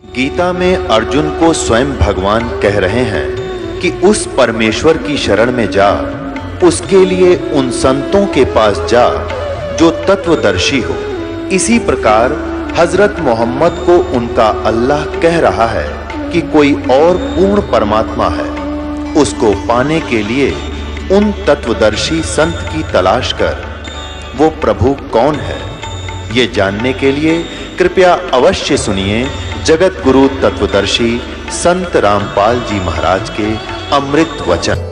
गीता में अर्जुन को स्वयं भगवान कह रहे हैं कि उस परमेश्वर की शरण में जा, उसके लिए उन संतों के पास जा जो तत्वदर्शी हो। इसी प्रकार हजरत मोहम्मद को उनका अल्लाह कह रहा है कि कोई और पूर्ण परमात्मा है, उसको पाने के लिए उन तत्वदर्शी संत की तलाश कर। वो प्रभु कौन है, ये जानने के लिए कृपया अवश्य सुनिए जगत गुरु तत्वदर्शी संत रामपाल जी महाराज के अमृत वचन।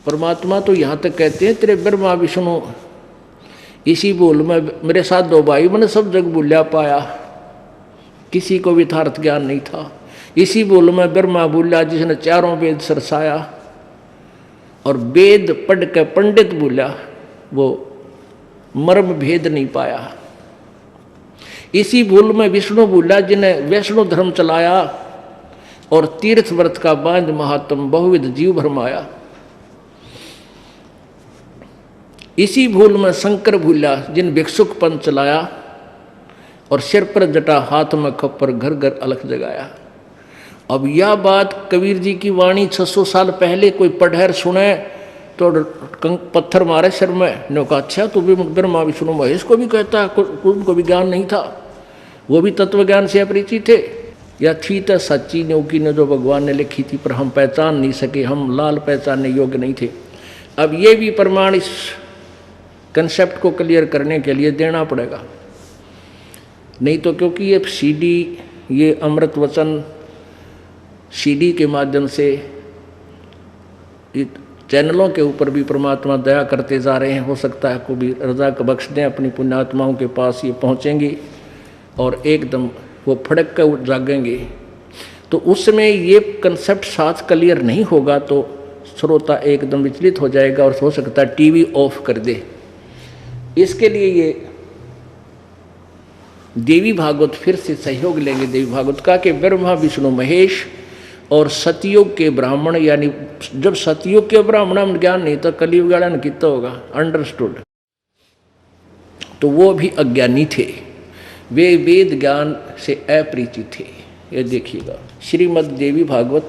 परमात्मा तो यहाँ तक कहते हैं तेरे ब्रह्मा विष्णु इसी बोल में मेरे साथ दो भाई मैंने सब जग बोलिया पाया, किसी को भी यथार्थ ज्ञान नहीं था। इसी बोल में ब्रह्मा बोलिया जिसने चारों वेद सरसाया, और वेद पढ़ के पंडित बोलिया वो मर्म भेद नहीं पाया। इसी भूल में विष्णु बोलिया जिन्हें वैष्णु धर्म चलाया, और तीर्थ व्रत का बांध महात्म बहुविध जीव भरमाया। इसी भूल में शंकर भूला जिन भिक्षुक पंथ चलाया, और सिर पर जटा हाथ में खप्पर घर घर अलख जगाया। अब यह बात कबीर जी की वाणी 600 साल पहले कोई पढ़र सुने तो पत्थर मारे सिर में। ने कहा अच्छा तो भी ब्रह्मा विष्णु महेश को भी कहता है, उनको भी ज्ञान नहीं था, वो भी तत्व ज्ञान से अपरिचित थे। या थी तो सच्ची न्योकी ने जो भगवान ने लिखी थी, पर हम पहचान नहीं सके, हम लाल पहचानने योग्य नहीं थे। अब ये भी प्रमाण इस कंसेप्ट को क्लियर करने के लिए देना पड़ेगा, नहीं तो क्योंकि ये सीडी, ये अमृत वचन सीडी के माध्यम से चैनलों के ऊपर भी परमात्मा दया करते जा रहे हैं। हो सकता है को भी रजा का बख्श दें, अपनी पुण्यात्माओं के पास ये पहुँचेंगी और एकदम वो फड़क कर जागेंगे। तो उसमें ये कंसेप्ट साथ क्लियर नहीं होगा तो श्रोता एकदम विचलित हो जाएगा और हो सकता है टीवी ऑफ कर दे। इसके लिए ये देवी भागवत फिर से सहयोग लेंगे देवी भागवत का कि ब्रह्मा विष्णु महेश और सतयुग के ब्राह्मण, यानी जब सतयुग के ब्राह्मण में ज्ञान नहीं था, कलियुग वाला ने कितना होगा अंडरस्टूड, तो वो भी अज्ञानी थे, वे वेद ज्ञान से अपरिचित थे। ये देखिएगा श्रीमद् देवी भागवत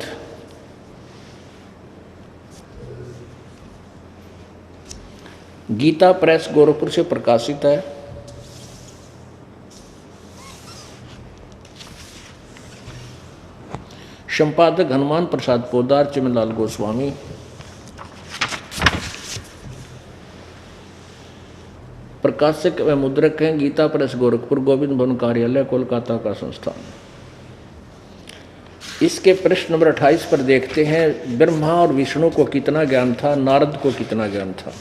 गीता प्रेस गोरखपुर से प्रकाशित है। संपादक हनुमान प्रसाद पोदार, चिमनलाल गोस्वामी। प्रकाशक व मुद्रक हैं गीता प्रेस गोरखपुर, गोविंद भवन कार्यालय, कोलकाता का संस्थान। इसके प्रश्न नंबर 28 पर देखते हैं, ब्रह्मा और विष्णु को कितना ज्ञान था, नारद को कितना ज्ञान था।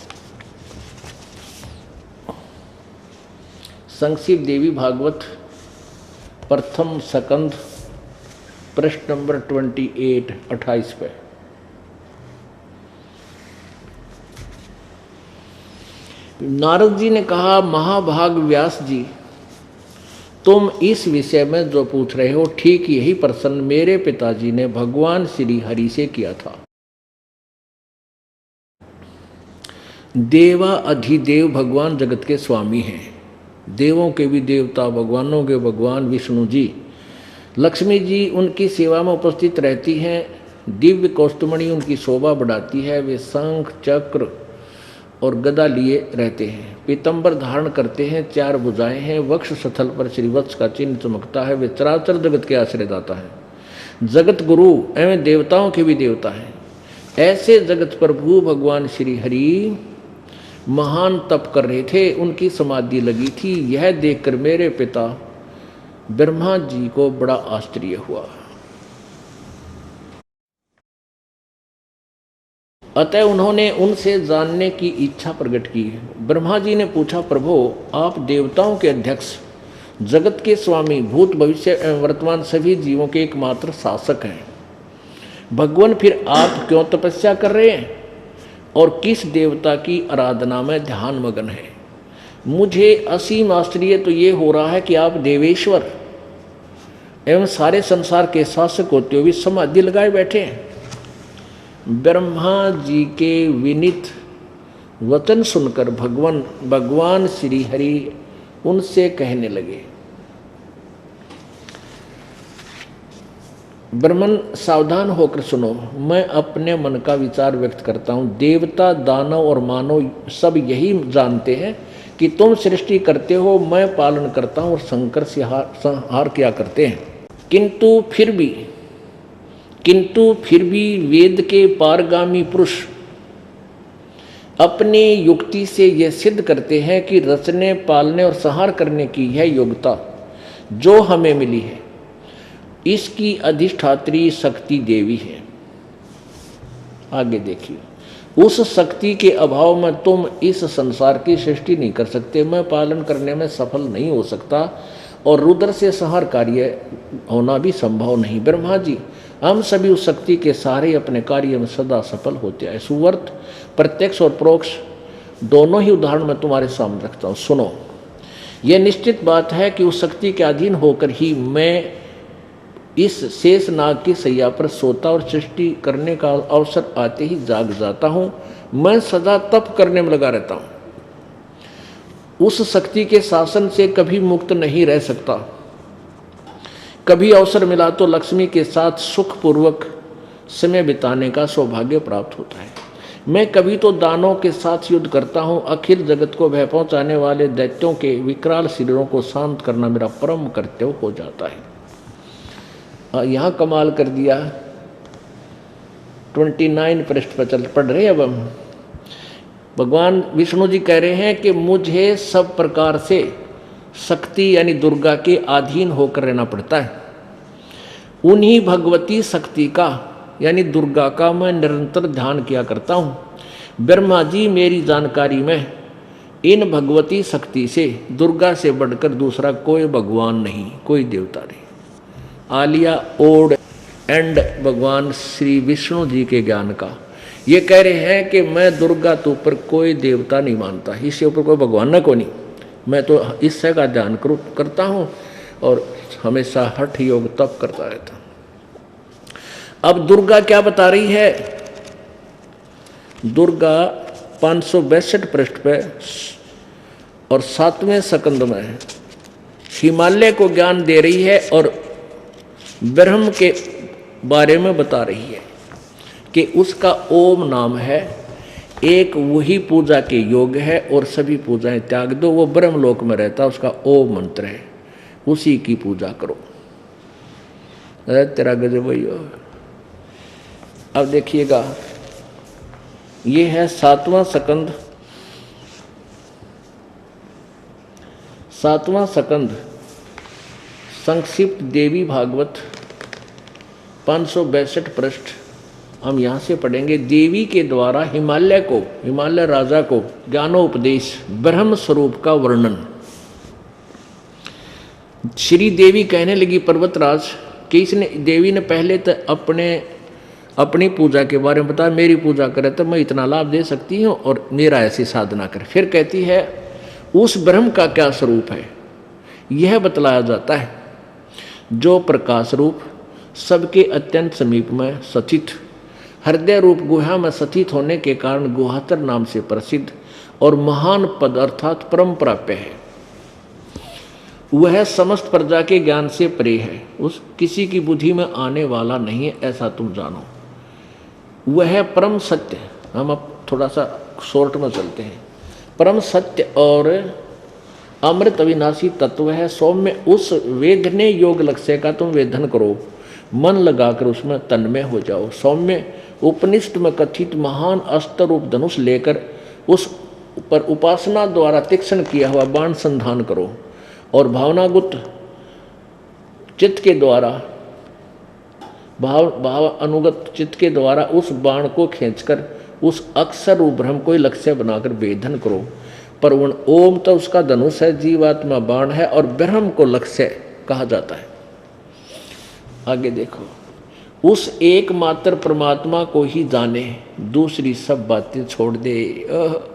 संक्षिप्त देवी भागवत प्रथम सकंद प्रश्न नंबर 28 पे। नारद जी ने कहा, महाभाग व्यास जी, तुम इस विषय में जो पूछ रहे हो ठीक यही प्रश्न मेरे पिताजी ने भगवान श्री हरि से किया था। देवा अधिदेव भगवान जगत के स्वामी हैं, देवों के भी देवता, भगवानों के भगवान विष्णु जी। लक्ष्मी जी उनकी सेवा में उपस्थित रहती हैं, दिव्य कौस्तुमणि उनकी शोभा बढ़ाती है। वे शंख चक्र और गदा लिए रहते हैं, पीतंबर धारण करते हैं, 4 भुजाएं हैं, वक्ष स्थल पर श्रीवत्स का चिन्ह चमकता है। वे चराचर जगत के आश्रयदाता हैं, जगत गुरु एवं देवताओं के भी देवता हैं। ऐसे जगत प्रभु भगवान श्री हरि महान तप कर रहे थे, उनकी समाधि लगी थी। यह देखकर मेरे पिता ब्रह्मा जी को बड़ा आश्चर्य हुआ। अतः उन्होंने उनसे जानने की इच्छा प्रकट की। ब्रह्मा जी ने पूछा, प्रभु आप देवताओं के अध्यक्ष, जगत के स्वामी, भूत भविष्य एवं वर्तमान सभी जीवों के एकमात्र शासक हैं। भगवान फिर आप क्यों तपस्या कर रहे हैं और किस देवता की आराधना में ध्यान मगन है? मुझे असीम आश्चर्य तो ये हो रहा है कि आप देवेश्वर एवं सारे संसार के शासक होते हुए समाधि लगाए बैठे हैं। ब्रह्मा जी के विनीत वचन सुनकर भगवान श्री हरि उनसे कहने लगे, ब्रह्मन सावधान होकर सुनो, मैं अपने मन का विचार व्यक्त करता हूँ। देवता, दानव और मानव सब यही जानते हैं कि तुम सृष्टि करते हो, मैं पालन करता हूँ और संकर संहार किया करते हैं। किंतु फिर भी वेद के पारगामी पुरुष अपनी युक्ति से यह सिद्ध करते हैं कि रचने, पालने और संहार करने की यह योग्यता जो हमें मिली है, इसकी अधिष्ठात्री शक्ति देवी है। आगे देखिए, उस शक्ति के अभाव में तुम इस संसार की सृष्टि नहीं कर सकते, मैं पालन करने में सफल नहीं हो सकता और रुद्र से संहार कार्य होना भी संभव नहीं। ब्रह्मा जी, हम सभी उस शक्ति के सहारे अपने कार्य में सदा सफल होते आए। सुवर्त, प्रत्यक्ष और परोक्ष दोनों ही उदाहरण मैं तुम्हारे सामने रखता हूँ। सुनो, यह निश्चित बात है कि उस शक्ति के अधीन होकर ही मैं इस शेष नाग की सैया पर सोता और सृष्टि करने का अवसर आते ही जाग जाता हूँ। मैं सदा तप करने में लगा रहता हूँ, उस शक्ति के शासन से कभी मुक्त नहीं रह सकता। कभी अवसर मिला तो लक्ष्मी के साथ सुखपूर्वक समय बिताने का सौभाग्य प्राप्त होता है। मैं कभी तो दानों के साथ युद्ध करता हूँ। अखिल जगत को भय पहुँचाने वाले दैत्यों के विकराल शरीरों को शांत करना मेरा परम कर्तव्य हो जाता है। यहाँ कमाल कर दिया। 29 पृष्ठ पर पढ़ रहे अब हम। भगवान विष्णु जी कह रहे हैं कि मुझे सब प्रकार से शक्ति यानी दुर्गा के अधीन होकर रहना पड़ता है। उन्हीं भगवती शक्ति का यानी दुर्गा का मैं निरंतर ध्यान किया करता हूँ। ब्रह्मा जी, मेरी जानकारी में इन भगवती शक्ति से, दुर्गा से बढ़कर दूसरा कोई भगवान नहीं, कोई देवता नहीं। आलिया ओड एंड भगवान श्री विष्णु जी के ज्ञान का ये कह रहे हैं कि मैं दुर्गा तो ऊपर कोई देवता नहीं मानता, इससे ऊपर कोई भगवान न को नहीं, मैं तो इससे का ध्यान करता हूँ और हमेशा हठ योग तप करता रहता। अब दुर्गा क्या बता रही है? दुर्गा 562 पृष्ठ पे और 7वें स्कंद में हिमालय को ज्ञान दे रही है और ब्रह्म के बारे में बता रही है कि उसका ओम नाम है, एक वही पूजा के योग्य है और सभी पूजाएं त्याग दो। वो ब्रह्मलोक में रहता, उसका ओम मंत्र है, उसी की पूजा करो। अरे तेरा गजब भैया। अब देखिएगा, ये है 7वां स्कंद, 7वां स्कंद संक्षिप्त देवी भागवत 562 पृष्ठ। हम यहाँ से पढ़ेंगे। देवी के द्वारा हिमालय राजा को ज्ञानोपदेश, ब्रह्म स्वरूप का वर्णन। श्री देवी कहने लगी, पर्वतराज, कि इसने देवी ने पहले तो अपनी पूजा के बारे में बताया, मेरी पूजा करे तो मैं इतना लाभ दे सकती हूँ और मेरा ऐसी साधना करे। फिर कहती है उस ब्रह्म का क्या स्वरूप है, यह बतलाया जाता है, जो प्रकाश रूप, सबके अत्यंत समीप में स्थित, हृदय रूप गुहा में स्थित होने के कारण गुहातर नाम से प्रसिद्ध और महान पद अर्थात परम प्राप्य है। वह समस्त प्रजा के ज्ञान से परे है, उस किसी की बुद्धि में आने वाला नहीं है, ऐसा तुम जानो। वह परम सत्य, हम अब थोड़ा सा शॉर्ट में चलते हैं। परम सत्य और अमृत अविनाशी तत्व है। सौम्य उस वेदने योग लक्ष्य का तुम वेदन करो, मन लगाकर उसमें तन्मय हो जाओ। सौम्य उपनिषद में कथित महान अस्त्र रूप धनुष लेकर उस पर उपासना द्वारा तीक्ष्ण किया हुआ बाण संधान करो और भावनागुत चित्त के द्वारा भाव अनुगत चित्त के द्वारा उस बाण को खींचकर उस अक्षर रूप ब्रह्म को लक्ष्य बनाकर वेधन करो। पर वह ओम तो उसका धनुष है, जीवात्मा बाण है और ब्रह्म को लक्ष्य कहा जाता है। आगे देखो, उस एकमात्र परमात्मा को ही जाने, दूसरी सब बातें छोड़ दे।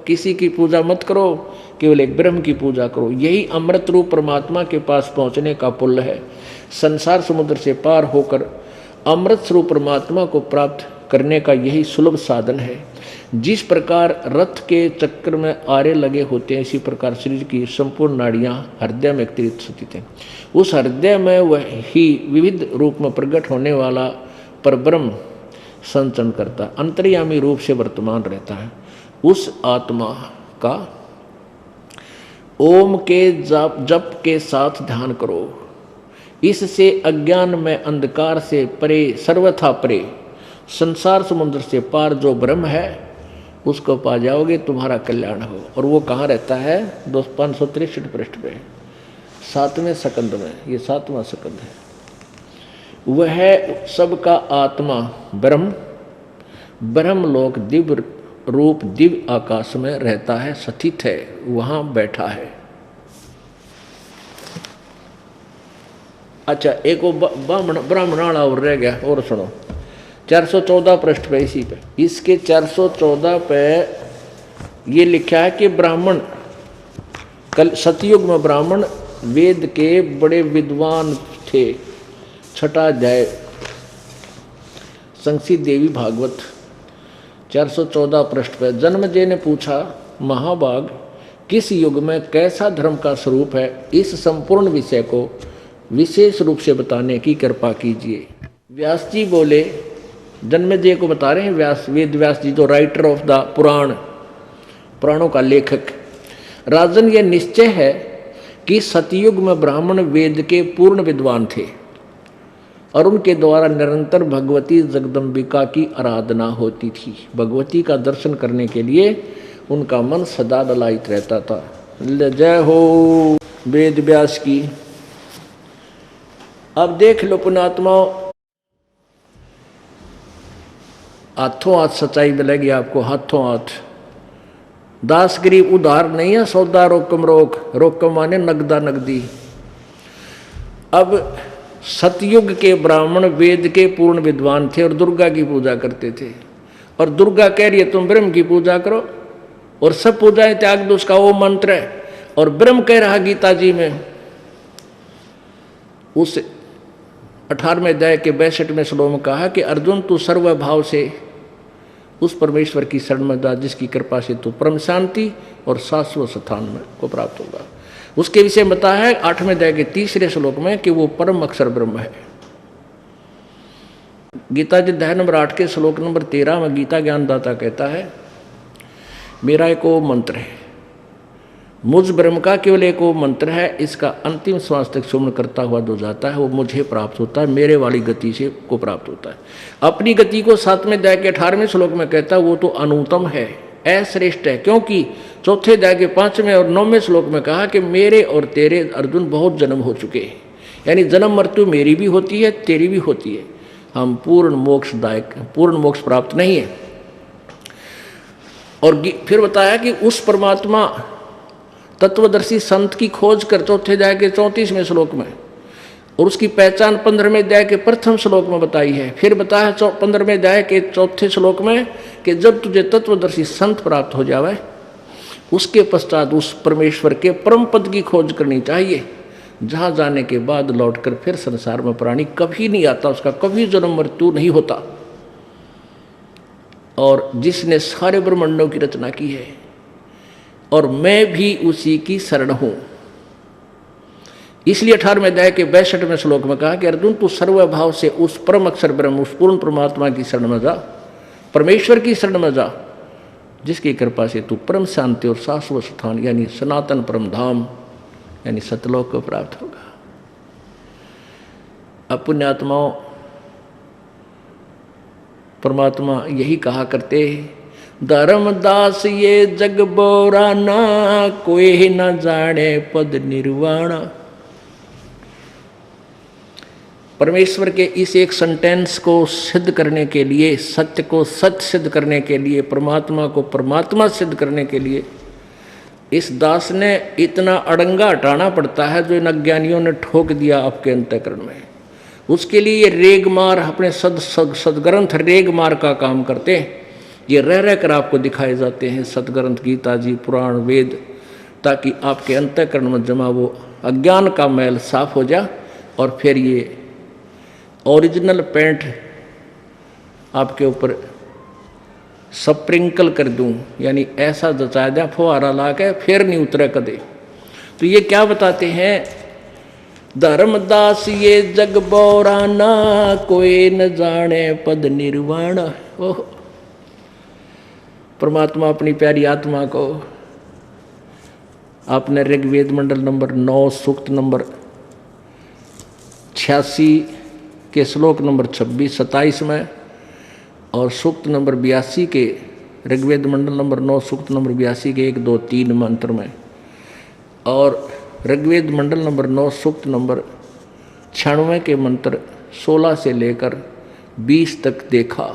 किसी की पूजा मत करो, केवल एक ब्रह्म की पूजा करो। यही अमृत रूप परमात्मा के पास पहुंचने का पुल है। संसार समुद्र से पार होकर अमृत स्वरूप परमात्मा को प्राप्त करने का यही सुलभ साधन है। जिस प्रकार रथ के चक्र में आरे लगे होते हैं, इसी प्रकार शरीर की संपूर्ण नाड़ियां हृदय में एकत्रित स्थित हैं। उस हृदय में वही विविध रूप में प्रकट होने वाला परब्रह्म संचरण करता, अंतर्यामी रूप से वर्तमान रहता है। उस आत्मा का ओम के जप के साथ ध्यान करो। इससे अज्ञान में अंधकार से परे, सर्वथा परे, संसार समुद्र से पार जो ब्रह्म है उसको पा जाओगे, तुम्हारा कल्याण हो। और वो कहाँ रहता है? 563 पृष्ठ पे 7वें सकंद में, ये 7वां सकंद है। वह सबका आत्मा ब्रह्म, ब्रह्मलोक दिव्य रूप दिव्य आकाश में रहता है, स्थित है, वहां बैठा है। अच्छा, एक वो ब्राह्मण और रह गया, और सुनो 414 पृष्ठ पे, इसी पे, इसके 414 पे ये लिखा है कि ब्राह्मण कल सतयुग में ब्राह्मण वेद के बड़े विद्वान थे। छठा अध्याय संक्षिप्त देवी भागवत 414 पृष्ठ पे जन्मेजय ने पूछा, महाभाग किस युग में कैसा धर्म का स्वरूप है, इस संपूर्ण विषय को विशेष रूप से बताने की कृपा कीजिए। व्यास जी बोले, जन्मेजय को बता रहे हैं व्यास, वेद व्यास जी जो राइटर ऑफ द पुराणों का लेखक। राजन, यह निश्चय है कि सतयुग में ब्राह्मण वेद के पूर्ण विद्वान थे और उनके द्वारा निरंतर भगवती जगदम्बिका की आराधना होती थी। भगवती का दर्शन करने के लिए उनका मन सदा ललायित रहता था। जय हो वेद व्यास की। अब देख लो पुण्यात्माओं, हाथों हाथ सच्चाई मिलेगी आपको, हाथों हाथ। दास गरीब उधार नहीं है, सौदा रोकम रोक, रोकम माने नगदा नगदी। अब सतयुग के ब्राह्मण वेद के पूर्ण विद्वान थे और दुर्गा की पूजा करते थे। और दुर्गा कह रही है तुम ब्रह्म की पूजा करो, और सब पूजाएं त्याग दो, उसका वो मंत्र है। और ब्रह्म कह रहा गीता जी में उस 18वें अध्याय के 62वें श्लोक में कहा कि अर्जुन तू सर्वभाव से उस परमेश्वर की शरण में जा जिसकी कृपा से तू परम शांति और शाश्वत स्थान में को प्राप्त होगा। उसके विषय में बताया है 8वें अध्याय के 3रे श्लोक में कि वो परम अक्षर ब्रह्म है। गीता जी अध्याय नंबर 8 के श्लोक नंबर 13 में गीता ज्ञानदाता कहता है, मेरा एक वो मंत्र है, मुझ ब्रह्म का केवल एक वो मंत्र है, इसका अंतिम श्वास तक सुमन करता हुआ जो जाता है वो मुझे प्राप्त होता है, मेरे वाली गति से को प्राप्त होता है। अपनी गति को 7वें अध्याय के 18वें श्लोक में कहता है वो तो अनुत्तम है, अश्रेष्ठ है, क्योंकि 4थे अध्याय के 5वें और 9वें श्लोक में कहा कि मेरे और तेरे अर्जुन बहुत जन्म हो चुके हैं, यानी जन्म मृत्यु मेरी भी होती है तेरी भी होती है, हम पूर्ण मोक्ष प्राप्त नहीं है। और फिर बताया कि उस परमात्मा तत्वदर्शी संत की खोज कर 4थे अध्याय के 34वें श्लोक में, और उसकी पहचान 15वें अध्याय के प्रथम श्लोक में बताई है। फिर बताया 15वें अध्याय के 4थे श्लोक में कि जब तुझे तत्वदर्शी संत प्राप्त हो जावे उसके पश्चात उस परमेश्वर के परम पद की खोज करनी चाहिए, जहाँ जाने के बाद लौटकर फिर संसार में प्राणी कभी नहीं आता, उसका कभी जन्म मृत्यु नहीं होता। और जिसने सारे ब्रह्मांडों की रचना की है, और मैं भी उसी की शरण हूं। इसलिए 18वें अध्याय के 62वें श्लोक में कहा कि अर्जुन तू सर्वभाव से उस परम अक्षर ब्रह्म, उस पूर्ण परमात्मा की शरण में जा, परमेश्वर की शरण में जा, जिसकी कृपा से तू परम शांति और शाश्वत स्थान यानी सनातन परम धाम यानी सतलोक को प्राप्त होगा। अब पुण्यात्माओं, परमात्मा यही कहा करते, धर्मदास ये जग बोराना, कोई न जाने पद निर्वाण। परमेश्वर के इस एक सेंटेंस को सिद्ध करने के लिए, सत्य को सत्य सिद्ध करने के लिए, परमात्मा को परमात्मा सिद्ध करने के लिए इस दास ने इतना अड़ंगा हटाना पड़ता है जो इन अज्ञानियों ने ठोक दिया आपके अंतःकरण में। उसके लिए ये रेगमार, अपने सदग्रंथ रेगमार का काम करते हैं। ये रह रह कर आपको दिखाए जाते हैं सदग्रंथ, गीता जी, पुराण, वेद, ताकि आपके अंतःकरण में जमा वो अज्ञान का मैल साफ हो जाए और फिर ये ओरिजिनल पेंट आपके ऊपर स्प्रिंकल कर दूं, यानी ऐसा जचा दिया फुहारा ला के फिर नहीं उतरे कदे। तो ये क्या बताते हैं, धर्मदास ये जग बोराना, कोई न जाने पद निर्वाण। ओह, परमात्मा अपनी प्यारी आत्मा को आपने ऋग्वेद मंडल नंबर 9 सूक्त नंबर 86 के श्लोक नंबर 26-27 में और सूक्त नंबर 82 के ऋग्वेद मंडल नंबर 9 सूक्त नंबर 82 के 1, 2, 3 मंत्र में और ऋग्वेद मंडल नंबर 9 सूक्त नंबर 96 के मंत्र 16 से लेकर 20 तक देखा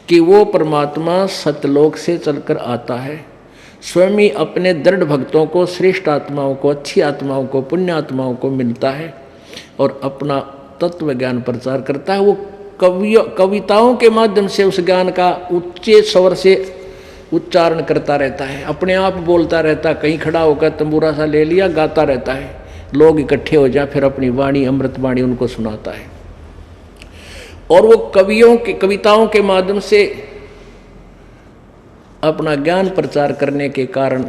कि वो परमात्मा सतलोक से चलकर आता है, स्वयं ही अपने दृढ़ भक्तों को, श्रेष्ठ आत्माओं को, अच्छी आत्माओं को, पुण्य आत्माओं को मिलता है और अपना तत्व ज्ञान प्रचार करता है। वो कविताओं के माध्यम से उस ज्ञान का उच्चे स्वर से उच्चारण करता रहता है, अपने आप बोलता रहता है, कहीं खड़ा होकर तंबूरा सा ले लिया, गाता रहता है, लोग इकट्ठे हो जाए, फिर अपनी वाणी, अमृत वाणी उनको सुनाता है। और वो कविताओं के माध्यम से अपना ज्ञान प्रचार करने के कारण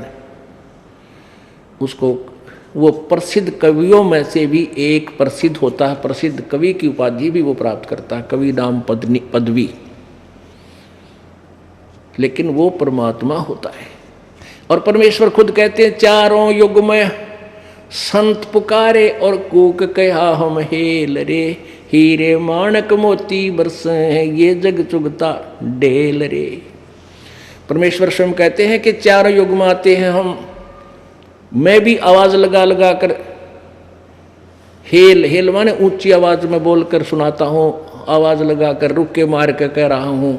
उसको वो प्रसिद्ध कवियों में से भी एक प्रसिद्ध होता है, प्रसिद्ध कवि की उपाधि भी वो प्राप्त करता है, कवि नाम पदवी। लेकिन वो परमात्मा होता है। और परमेश्वर खुद कहते हैं, चारों युग में संत पुकारे और कूक कहा हम हेल रे, हीरे माणक मोती बरसे हैं ये जग चुगता ढेल रे। परमेश्वर स्वयं कहते हैं कि चारों युग में आते हैं हम, मैं भी आवाज लगा लगा कर हेल माने ऊंची आवाज में बोलकर सुनाता हूँ, आवाज लगा कर रुक के मार के कह रहा हूँ।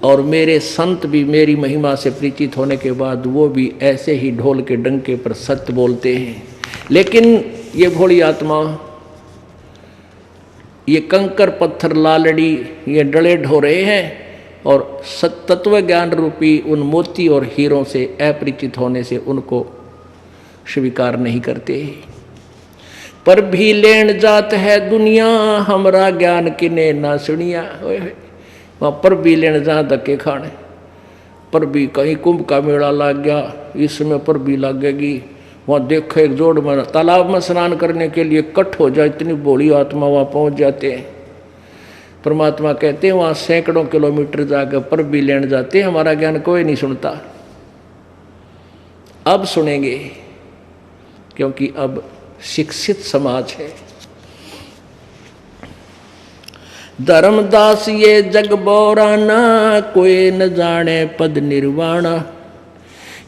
और मेरे संत भी मेरी महिमा से परिचित होने के बाद वो भी ऐसे ही ढोल के डंके पर सत्य बोलते हैं। लेकिन ये भोली आत्मा, ये कंकर पत्थर लालड़ी, ये डले ढो रहे हैं और तत्व ज्ञान रूपी उन मोती और हीरों से अपरिचित होने से उनको स्वीकार नहीं करते। पर भी लेन जात है दुनिया, हमरा ज्ञान किने ना सुनिया। वहाँ पर भी लेन जा धक्के खाने, पर भी कहीं कुंभ का मेला लग गया, इसमें पर भी लगेगी। वहाँ देखो एक जोड़ में तालाब में स्नान करने के लिए कट हो जाए, इतनी भोली आत्मा वहाँ पहुँच जाते हैं। परमात्मा कहते हैं वहाँ सैकड़ों किलोमीटर जाकर पर भी लेन जाते हैं, हमारा ज्ञान कोई नहीं सुनता। अब सुनेंगे, क्योंकि अब शिक्षित समाज है। धर्मदास ये जग बोराना, कोई न जाने पद निर्वाणा।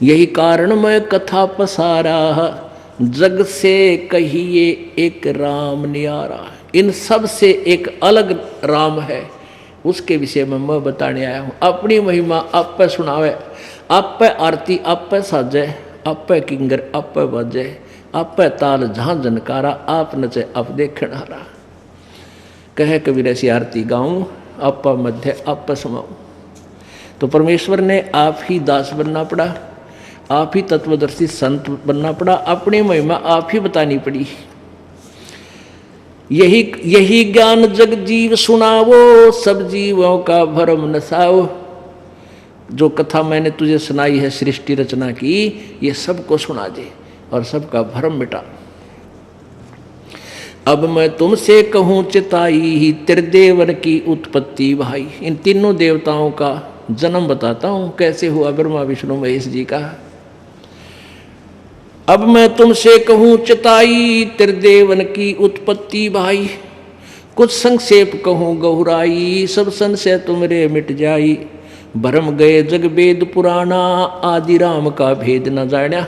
यही कारण मैं कथा पसारा, जग से कहिए एक राम न्यारा। इन सब से एक अलग राम है, उसके विषय में मैं बताने आया हूँ। अपनी महिमा आप पे सुनावे, आप पे आरती आप पे साजे, आप पे किंगर आप पे बजे, आप पे ताल जहाँ जनकारा, आप नचे आप देखण हारा। कहे कबीर ऐसी आरती गाऊं, आप मध्य आप समाऊं। तो परमेश्वर ने आप ही दास बनना पड़ा, आप ही तत्वदर्शी संत बनना पड़ा, अपनी महिमा आप ही बतानी पड़ी। यही ज्ञान जग जीव सुनावो, सब जीवों का भरम नसाओ। जो कथा मैंने तुझे सुनाई है सृष्टि रचना की, ये सबको सुना दे और सबका भरम मिटा। अब मैं तुमसे कहूँ चिताई ही त्रिदेवर की उत्पत्ति भाई। इन तीनों देवताओं का जन्म बताता हूँ, कैसे हुआ ब्रह्मा विष्णु महेश जी का। अब मैं तुमसे कहूँ चिताई त्रिदेवन की उत्पत्ति भाई। कुछ संक्षेप कहूँ गहुराई, सब संशय तुमरे मिट जाई। भरम गए जग वेद पुराना, आदि राम का भेद न जाना।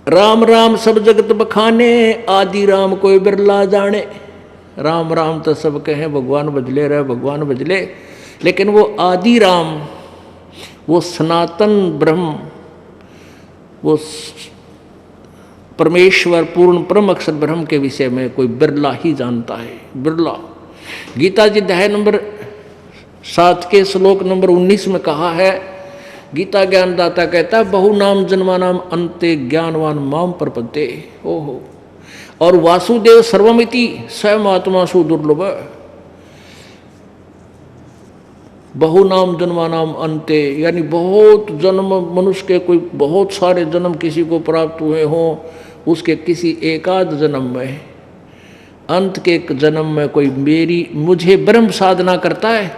राम राम सब जगत बखाने, आदि राम कोई बिरला जाने। राम राम तो सब कहें, भगवान बजले रहे भगवान बजले, लेकिन वो आदि राम, वो सनातन ब्रह्म, वो परमेश्वर पूर्ण परम अक्षर ब्रह्म के विषय में कोई बिरला ही जानता है, बिरला। गीता जी अध्याय नंबर 7 के श्लोक नंबर 19 में कहा है, गीता ज्ञानदाता कहता है, बहु नाम जन्मा नाम अंते ज्ञानवान माम प्रपद्ये। ओहो। और वासुदेव सर्वमिति स्वयं आत्मा सु दुर्लभ। बहु नाम जन्मा नाम अंते, यानी बहुत जन्म मनुष्य के, कोई बहुत सारे जन्म किसी को प्राप्त हुए हों, उसके किसी एकाध जन्म में, अंत के एक जन्म में कोई मुझे ब्रह्म साधना करता है।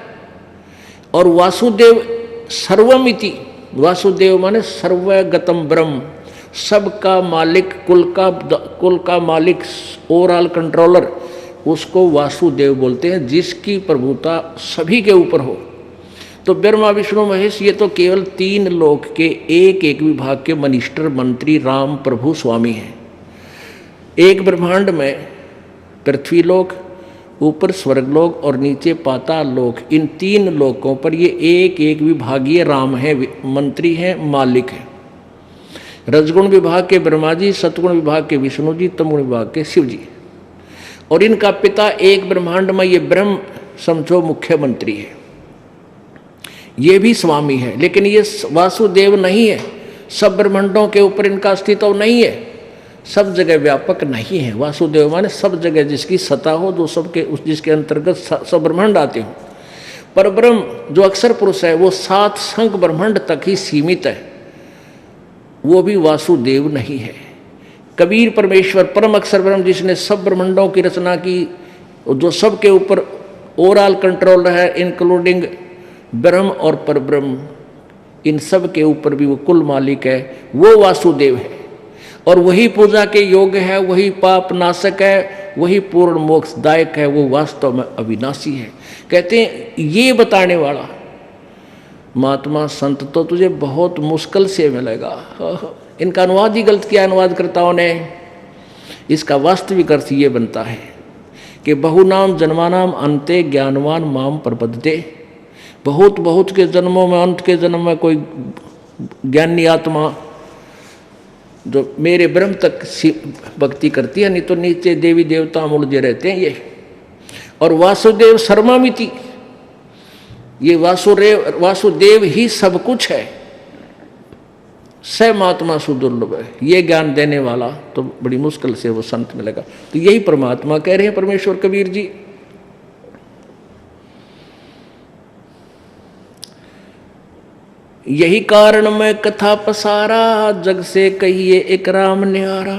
और वासुदेव सर्वमिति, वासुदेव माने सर्वगतम ब्रह्म, सबका मालिक, कुल का मालिक, ओवरऑल कंट्रोलर, उसको वासुदेव बोलते हैं, जिसकी प्रभुता सभी के ऊपर हो। तो ब्रह्मा विष्णु महेश ये तो केवल 3 लोक के एक एक विभाग के मिनिस्टर, मंत्री, राम प्रभु स्वामी हैं। एक ब्रह्मांड में पृथ्वी लोक, ऊपर स्वर्गलोक और नीचे पाताल लोक, इन 3 लोकों पर ये एक एक विभागीय राम है, मंत्री हैं, मालिक हैं। रजगुण विभाग के ब्रह्मा जी, सतगुण विभाग के विष्णु जी, तमगुण विभाग के शिव जी। और इनका पिता एक ब्रह्मांड में ये ब्रह्म समझो मुख्यमंत्री है, ये भी स्वामी है, लेकिन ये वासुदेव नहीं है। सब ब्रह्मांडों के ऊपर इनका अस्तित्व नहीं है, सब जगह व्यापक नहीं है। वासुदेव माने सब जगह जिसकी सत्ता हो, जो सबके जिसके अंतर्गत सब ब्रह्मांड आते हो। पर ब्रह्म जो अक्षर पुरुष है वो 7 संख ब्रह्मांड तक ही सीमित है, वो भी वासुदेव नहीं है। कबीर परमेश्वर परम अक्षर ब्रह्म, जिसने सब ब्रह्मांडों की रचना की, जो सबके ऊपर ओवरऑल कंट्रोल है, इंक्लूडिंग ब्रह्म और परब्रह्म, इन सब के ऊपर भी वो कुल मालिक है, वो वासुदेव है। और वही पूजा के योग्य है, वही पाप नाशक है, वही पूर्ण मोक्षदायक है, वो वास्तव में अविनाशी है। कहते हैं ये बताने वाला महात्मा संत तो तुझे बहुत मुश्किल से मिलेगा। इनका अनुवाद ही गलत किया अनुवादकर्ताओं ने। इसका वास्तविक अर्थ ये बनता है कि बहुनाम जन्मानाम अंते ज्ञानवान माम प्रपद्यते। बहुत बहुत के जन्मों में, अंत के जन्म में कोई ज्ञानी आत्मा जो मेरे ब्रह्म तक भक्ति करती है, नहीं तो नीचे देवी देवता उलझे रहते हैं ये। और वासुदेव सर्वमिति, ये वासुदेव ही सब कुछ है, स महात्मा सुदुर्लभ है। ये ज्ञान देने वाला तो बड़ी मुश्किल से वो संत मिलेगा। तो यही परमात्मा कह रहे हैं परमेश्वर कबीर जी। यही कारण मैं कथा पसारा, जग से कहिए एक राम न्यारा।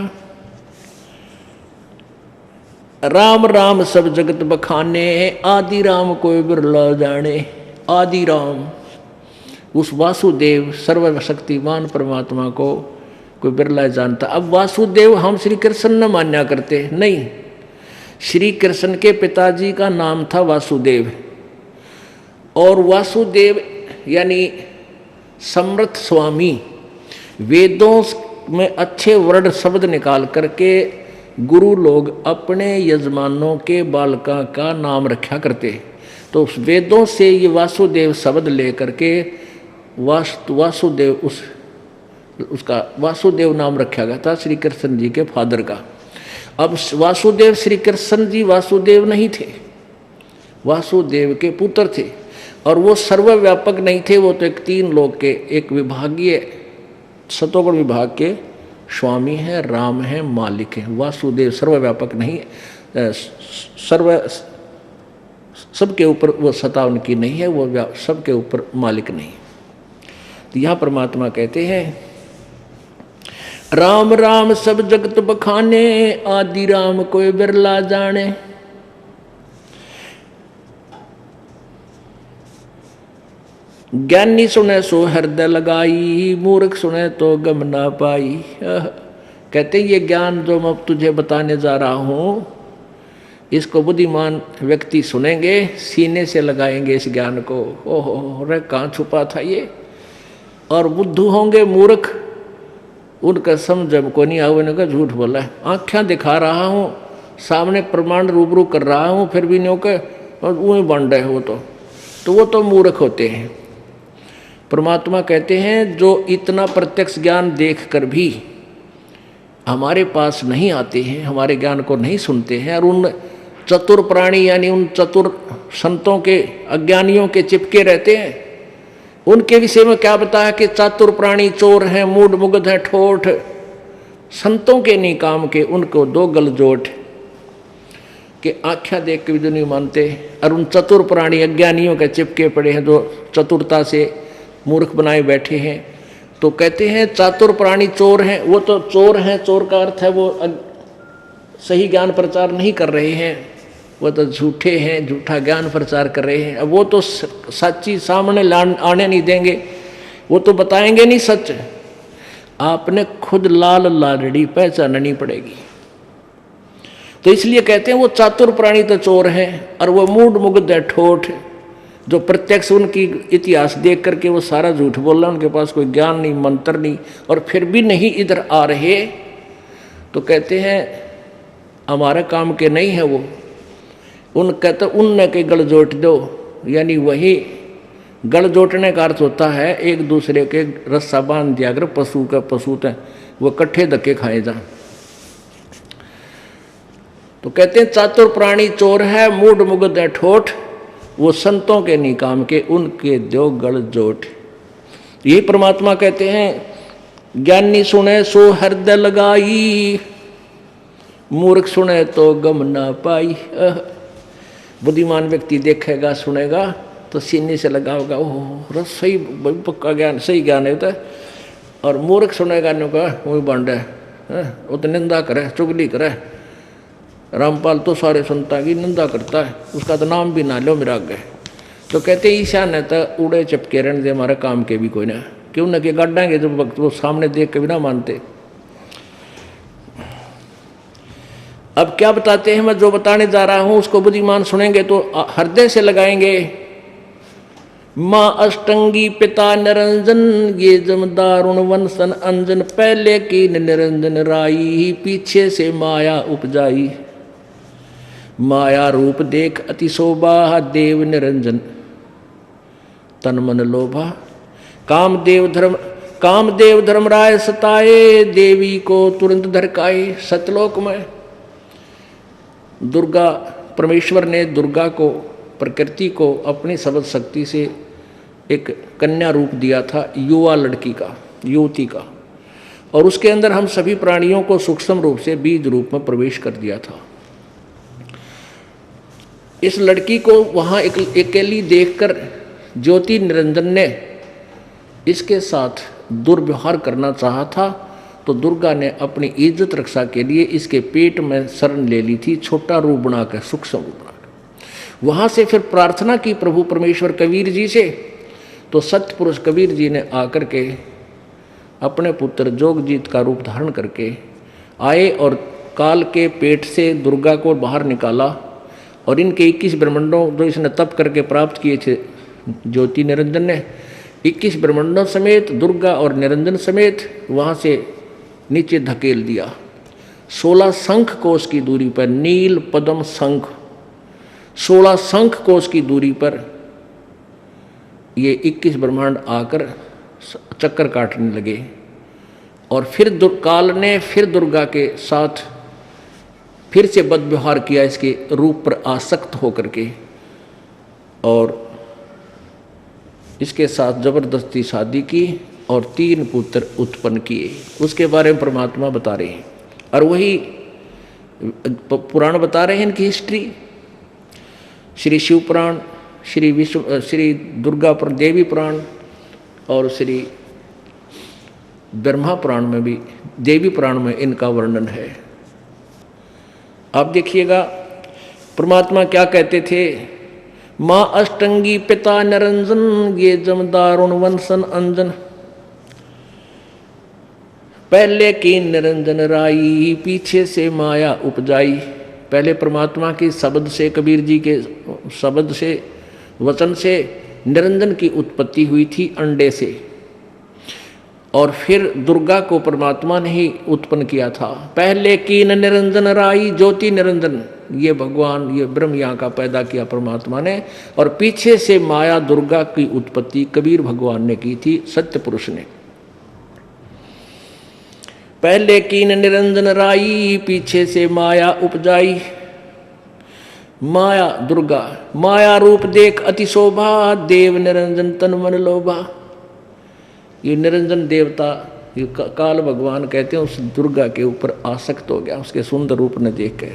राम राम सब जगत बखाने, आदि राम कोई बिरला जाने। आदि राम, उस वासुदेव सर्वशक्तिमान परमात्मा को कोई बिरला जानता। अब वासुदेव हम श्री कृष्ण न मान्या करते, नहीं। श्री कृष्ण के पिताजी का नाम था वासुदेव, और वासुदेव यानी समर्थ स्वामी, वेदों में अच्छे वर्ण शब्द निकाल करके गुरु लोग अपने यजमानों के बालका का नाम रखा करते। तो उस वेदों से ये वासुदेव शब्द लेकर के वासुदेव उसका वासुदेव नाम रखा गया था श्री कृष्ण जी के फादर का। अब वासुदेव श्री कृष्ण जी वासुदेव नहीं थे, वासुदेव के पुत्र थे, और वो सर्वव्यापक नहीं थे। वो तो एक 3 लोक के एक विभागीय सतोगुण विभाग के स्वामी हैं, राम हैं, मालिक हैं। वासुदेव सर्वव्यापक नहीं, सबके ऊपर वो सत्ता उनकी नहीं है, वो सबके ऊपर मालिक नहीं। तो यहाँ परमात्मा कहते हैं राम राम सब जगत बखाने, आदि राम कोई बिरला जाने। ज्ञानी सुने सो हृदय लगाई, मूर्ख सुने तो गम ना पाई। कहते ये ज्ञान जो मैं तुझे बताने जा रहा हूँ, इसको बुद्धिमान व्यक्ति सुनेंगे, सीने से लगाएंगे इस ज्ञान को। ओहो रे कहाँ छुपा था ये। और बुद्धू होंगे मूर्ख, उनका समझ को नहीं आवे, उनका झूठ बोला है। आँखें दिखा रहा हूँ, सामने प्रमाण रूबरू कर रहा हूँ, फिर भी नहीं के वही बन रहे हो तो वो तो मूर्ख होते हैं। परमात्मा कहते हैं जो इतना प्रत्यक्ष ज्ञान देख कर भी हमारे पास नहीं आते हैं, हमारे ज्ञान को नहीं सुनते हैं, और उन चतुर प्राणी यानी उन चतुर संतों के अज्ञानियों के चिपके रहते हैं, उनके विषय में क्या बताया कि चातुर प्राणी चोर हैं, मूड मुग्ध हैं, ठोठ, संतों के नहीं काम के, उनको दो गलजोट के आख्या देख के भी जो नहीं मानते, और उन चतुर प्राणी अज्ञानियों के चिपके पड़े हैं जो चतुरता से मूर्ख बनाए बैठे हैं। तो कहते हैं चातुर प्राणी चोर हैं, वो तो चोर हैं, चोर का अर्थ है वो सही ज्ञान प्रचार नहीं कर रहे हैं, वो तो झूठे हैं, झूठा ज्ञान प्रचार कर रहे हैं। अब वो तो सच्ची सामने आने नहीं देंगे, वो तो बताएंगे नहीं सच। आपने खुद लाल लालड़ी पहचाननी पड़ेगी। तो इसलिए कहते हैं वो चातुर प्राणी तो चोर हैं, और वो मूड मुग्ध है, ठोठ, जो प्रत्यक्ष उनकी इतिहास देख करके वो सारा झूठ बोल रहा, उनके पास कोई ज्ञान नहीं, मंत्र नहीं, और फिर भी नहीं इधर आ रहे। तो कहते हैं हमारे काम के नहीं है वो। कहते उनने के गल जोट दो, यानी वही गल जोटने का अर्थ होता है एक दूसरे के रस्सा बांध दिया अगर पशु का पशु तो वो कट्ठे धक्के खाए जा। तो कहते हैं चातुर प्राणी चोर है, मूड मुग्ध है, ठोठ, वो संतों के नहीं काम के, उनके दो गल जोट। यही परमात्मा कहते हैं ज्ञानी सुने सो हृदय लगाई, मूर्ख सुने तो गम ना पाई। बुद्धिमान व्यक्ति देखेगा सुनेगा तो सीने से लगाओगा, ओह सही पक्का ज्ञान, सही ज्ञान है तो। और मूर्ख सुनेगा नो का वही बंड है, वो तो निंदा करे, चुगली करे। रामपाल तो सारे संतां की निंदा करता है, उसका तो नाम भी ना लो मेरा आगे। तो कहते ईशा ने तो उड़े चपके रहने दे, हमारे काम के भी कोई ना, क्यों न कि गाड़ेंगे जब वक्त वो सामने देख के भी ना मानते। अब क्या बताते हैं, मैं जो बताने जा रहा हूं उसको बुद्धिमान सुनेंगे तो हृदय से लगाएंगे। माँ अष्टंगी पिता निरंजन, ये जमदारुण वंशन अंजन, पहले की निरंजन राई, पीछे से माया उपजाई। माया रूप देख अति शोभा, देव निरंजन तन मन लोभा। कामदेव धर्मराय सताए, देवी को तुरंत धरकाए। सतलोक में दुर्गा परमेश्वर ने दुर्गा को, प्रकृति को अपनी शब्द शक्ति से एक कन्या रूप दिया था, युवा लड़की का, युवती का, और उसके अंदर हम सभी प्राणियों को सूक्ष्म रूप से बीज रूप में प्रवेश कर दिया था। इस लड़की को वहाँ अकेली देखकर ज्योति निरंजन ने इसके साथ दुर्व्यवहार करना चाहा था, तो दुर्गा ने अपनी इज्जत रक्षा के लिए इसके पेट में शरण ले ली थी, छोटा रूप बनाकर, सूक्ष्म रूप बनाकर। वहाँ से फिर प्रार्थना की प्रभु परमेश्वर कबीर जी से, तो सत्य पुरुष कबीर जी ने आकर के अपने पुत्र जोगजीत का रूप धारण करके आए और काल के पेट से दुर्गा को बाहर निकाला, और इनके 21 ब्रह्मंडों जो इसने तप करके प्राप्त किए थे ज्योति निरंजन ने, 21 ब्रह्मंडों समेत दुर्गा और निरंजन समेत वहाँ से नीचे धकेल दिया। 16 शंख कोश की दूरी पर, नील पद्म शंख, 16 शंख कोश की दूरी पर ये 21 ब्रह्मांड आकर चक्कर काटने लगे। और फिर काल ने फिर दुर्गा के साथ फिर से बदव्यवहार किया, इसके रूप पर आसक्त होकर के, और इसके साथ जबरदस्ती शादी की और 3 पुत्र उत्पन्न किए। उसके बारे में परमात्मा बता रहे हैं, और वही पुराण बता रहे हैं इनकी हिस्ट्री। श्री शिव पुराण, श्री दुर्गा पुराण, देवी पुराण, और श्री ब्रह्मा पुराण में भी, देवी पुराण में इनका वर्णन है। आप देखिएगा परमात्मा क्या कहते थे, माँ अष्टंगी पिता निरंजन, ये जमदारुण वंशन अंजन, पहले की निरंजन राई, पीछे से माया उपजाई। पहले परमात्मा के शब्द से, कबीर जी के शब्द से, वचन से निरंजन की उत्पत्ति हुई थी अंडे से, और फिर दुर्गा को परमात्मा ने ही उत्पन्न किया था। पहले कीन निरंजन राई ज्योति निरंजन, ये भगवान, ये ब्रह्म यहाँ का पैदा किया परमात्मा ने, और पीछे से माया दुर्गा की उत्पत्ति कबीर भगवान ने की थी, सत्य पुरुष ने। पहले कीन निरंजन राई, पीछे से माया उपजाई। माया दुर्गा, माया रूप देख अति शोभा, देव निरंजन तन मन लोभा। ये निरंजन देवता, ये काल भगवान कहते हैं, उस दुर्गा के ऊपर आसक्त हो गया उसके सुंदर रूप ने देख के।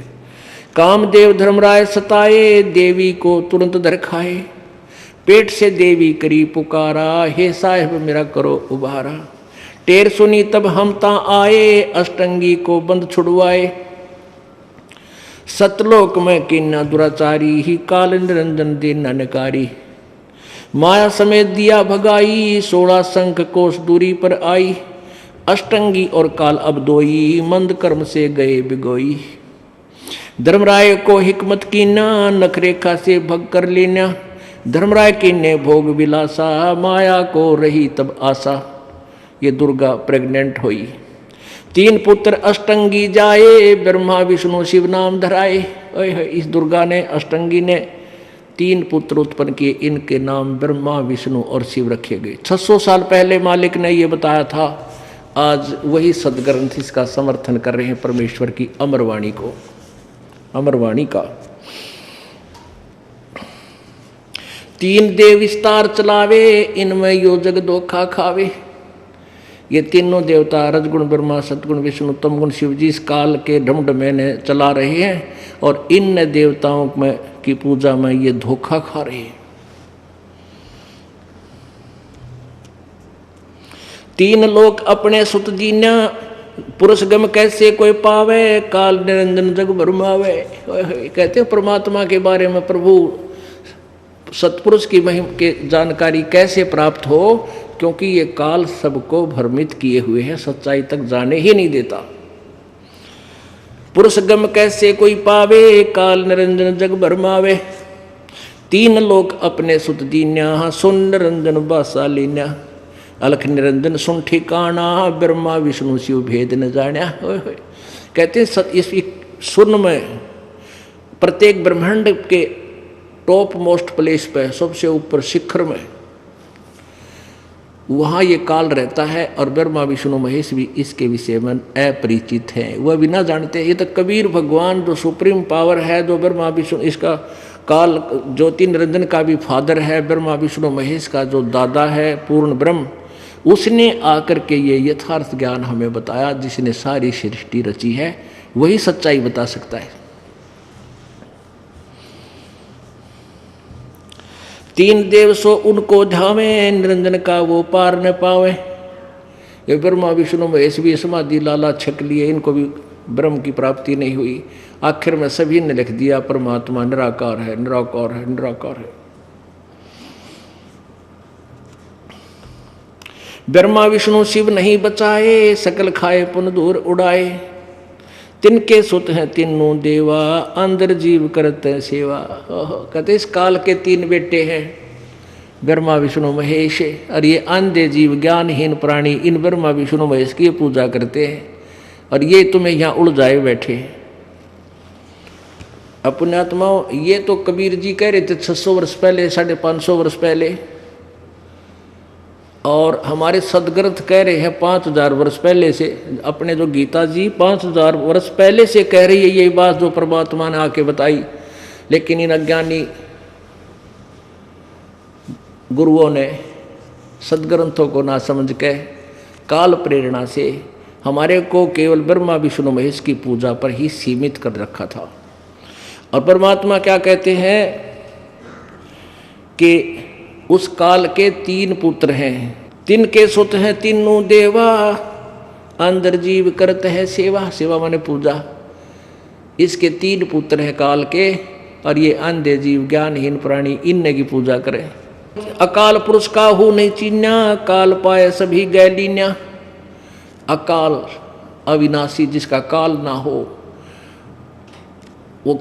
कामदेव धर्मराय सताए, देवी को तुरंत धर खाए। पेट से देवी करी पुकारा, हे साहिब मेरा करो उबारा। टेर सुनी तब हम ता आए, अष्टंगी को बंद छुड़वाए। सतलोक में किन्ना दुराचारी, ही काल निरंजन दीन नकारी। माया समेत दिया भगाई, 16 शंख कोस दूरी पर आई। अष्टंगी और काल अब दोई, मंद कर्म से गए बिगोई। धर्मराय को हिकमत कीना, नखरेखा से भग कर लेना। धर्मराय कीने भोग विलासा, माया को रही तब आशा। ये दुर्गा प्रेग्नेंट हुई। 3 पुत्र अष्टंगी जाए, ब्रह्मा विष्णु शिव नाम धराए। इस दुर्गा ने, अष्टंगी ने 3 पुत्र उत्पन्न किए, इनके नाम ब्रह्मा विष्णु और शिव रखे गए। 600 साल पहले मालिक ने ये बताया था। आज वही सदग्रंथ इसका समर्थन कर रहे हैं, परमेश्वर की अमरवाणी को, अमरवाणी का। 3 देव विस्तार चलावे, इनमें यो जग धोखा खावे। ये तीनों देवता रजगुण ब्रह्मा, सतगुण विष्णु, तमगुण शिव जी इस काल के ढमढमे ने चला रहे हैं, और इन देवताओं में की पूजा में ये धोखा खा रहे हैं। 3 लोक अपने सुत दीना, पुरुष गम कैसे कोई पावे। काल निरंजन जग भरमावे। कहते हैं परमात्मा के बारे में, प्रभु सतपुरुष की महिमा के जानकारी कैसे प्राप्त हो, क्योंकि ये काल सबको भ्रमित किए हुए है, सच्चाई तक जाने ही नहीं देता। पुरुष गम कैसे कोई पावे, काल निरंजन जग भरमावे। 3 लोक अपने सुत दीन्या, सुन निरंजन बासा लीन्या। अलख निरंजन सुन ठिकाना, ब्रह्मा विष्णु शिव भेद न जान्या। कहते हैं इस सुन में, प्रत्येक ब्रह्मांड के टॉप मोस्ट प्लेस पे, सबसे ऊपर शिखर में, वहाँ ये काल रहता है, और ब्रह्मा विष्णु महेश भी इसके विषय में अपरिचित हैं, वह भी ना जानते। ये तो कबीर भगवान जो सुप्रीम पावर है, जो ब्रह्मा विष्णु, इसका काल ज्योति निरंजन का भी फादर है, ब्रह्मा विष्णु महेश का जो दादा है पूर्ण ब्रह्म, उसने आकर के ये यथार्थ ज्ञान हमें बताया। जिसने सारी सृष्टि रची है, वही सच्चाई बता सकता है। 3 देव सो उनको धावे, निरंजन का वो पार न पावे। ये ब्रह्मा विष्णु महेश भी समाधि लाला छक लिए, इनको भी ब्रह्म की प्राप्ति नहीं हुई। आखिर में सभी ने लिख दिया परमात्मा निराकार है, निराकार है, निराकार है। ब्रह्मा विष्णु शिव नहीं बचाए, सकल खाए पुन दूर उड़ाए। तिनके सुत हैं तीनों देवा, अंदर जीव करते सेवा। कहते इस काल के 3 बेटे हैं, ब्रह्मा विष्णु महेश, और ये अंधे जीव ज्ञानहीन प्राणी इन ब्रह्मा विष्णु महेश की पूजा करते हैं, और ये तुम्हें यहाँ उलझाए बैठे। अपने आत्माओं, ये तो कबीर जी कह रहे थे 600 वर्ष पहले, 550 वर्ष पहले, और हमारे सदग्रंथ कह रहे हैं 5000 वर्ष पहले से। अपने जो गीता जी 5000 वर्ष पहले से कह रही है यही बात जो परमात्मा ने आके बताई, लेकिन इन अज्ञानी गुरुओं ने सदग्रंथों को ना समझ के काल प्रेरणा से हमारे को केवल ब्रह्मा विष्णु महेश की पूजा पर ही सीमित कर रखा था। और परमात्मा क्या कहते हैं कि उस काल के 3 पुत्र हैं, तिनके सुत हैं तीनों देवा, अंदर जीव करते हैं सेवा। सेवा माने पूजा। इसके 3 पुत्र हैं काल के, और ये अंधे जीव ज्ञानहीन प्राणी इनने की पूजा करें। अकाल पुरुष का हो नहीं चीन्या, काल पाए सभी गैलीन्या। अकाल अविनाशी, जिसका काल ना हो, वो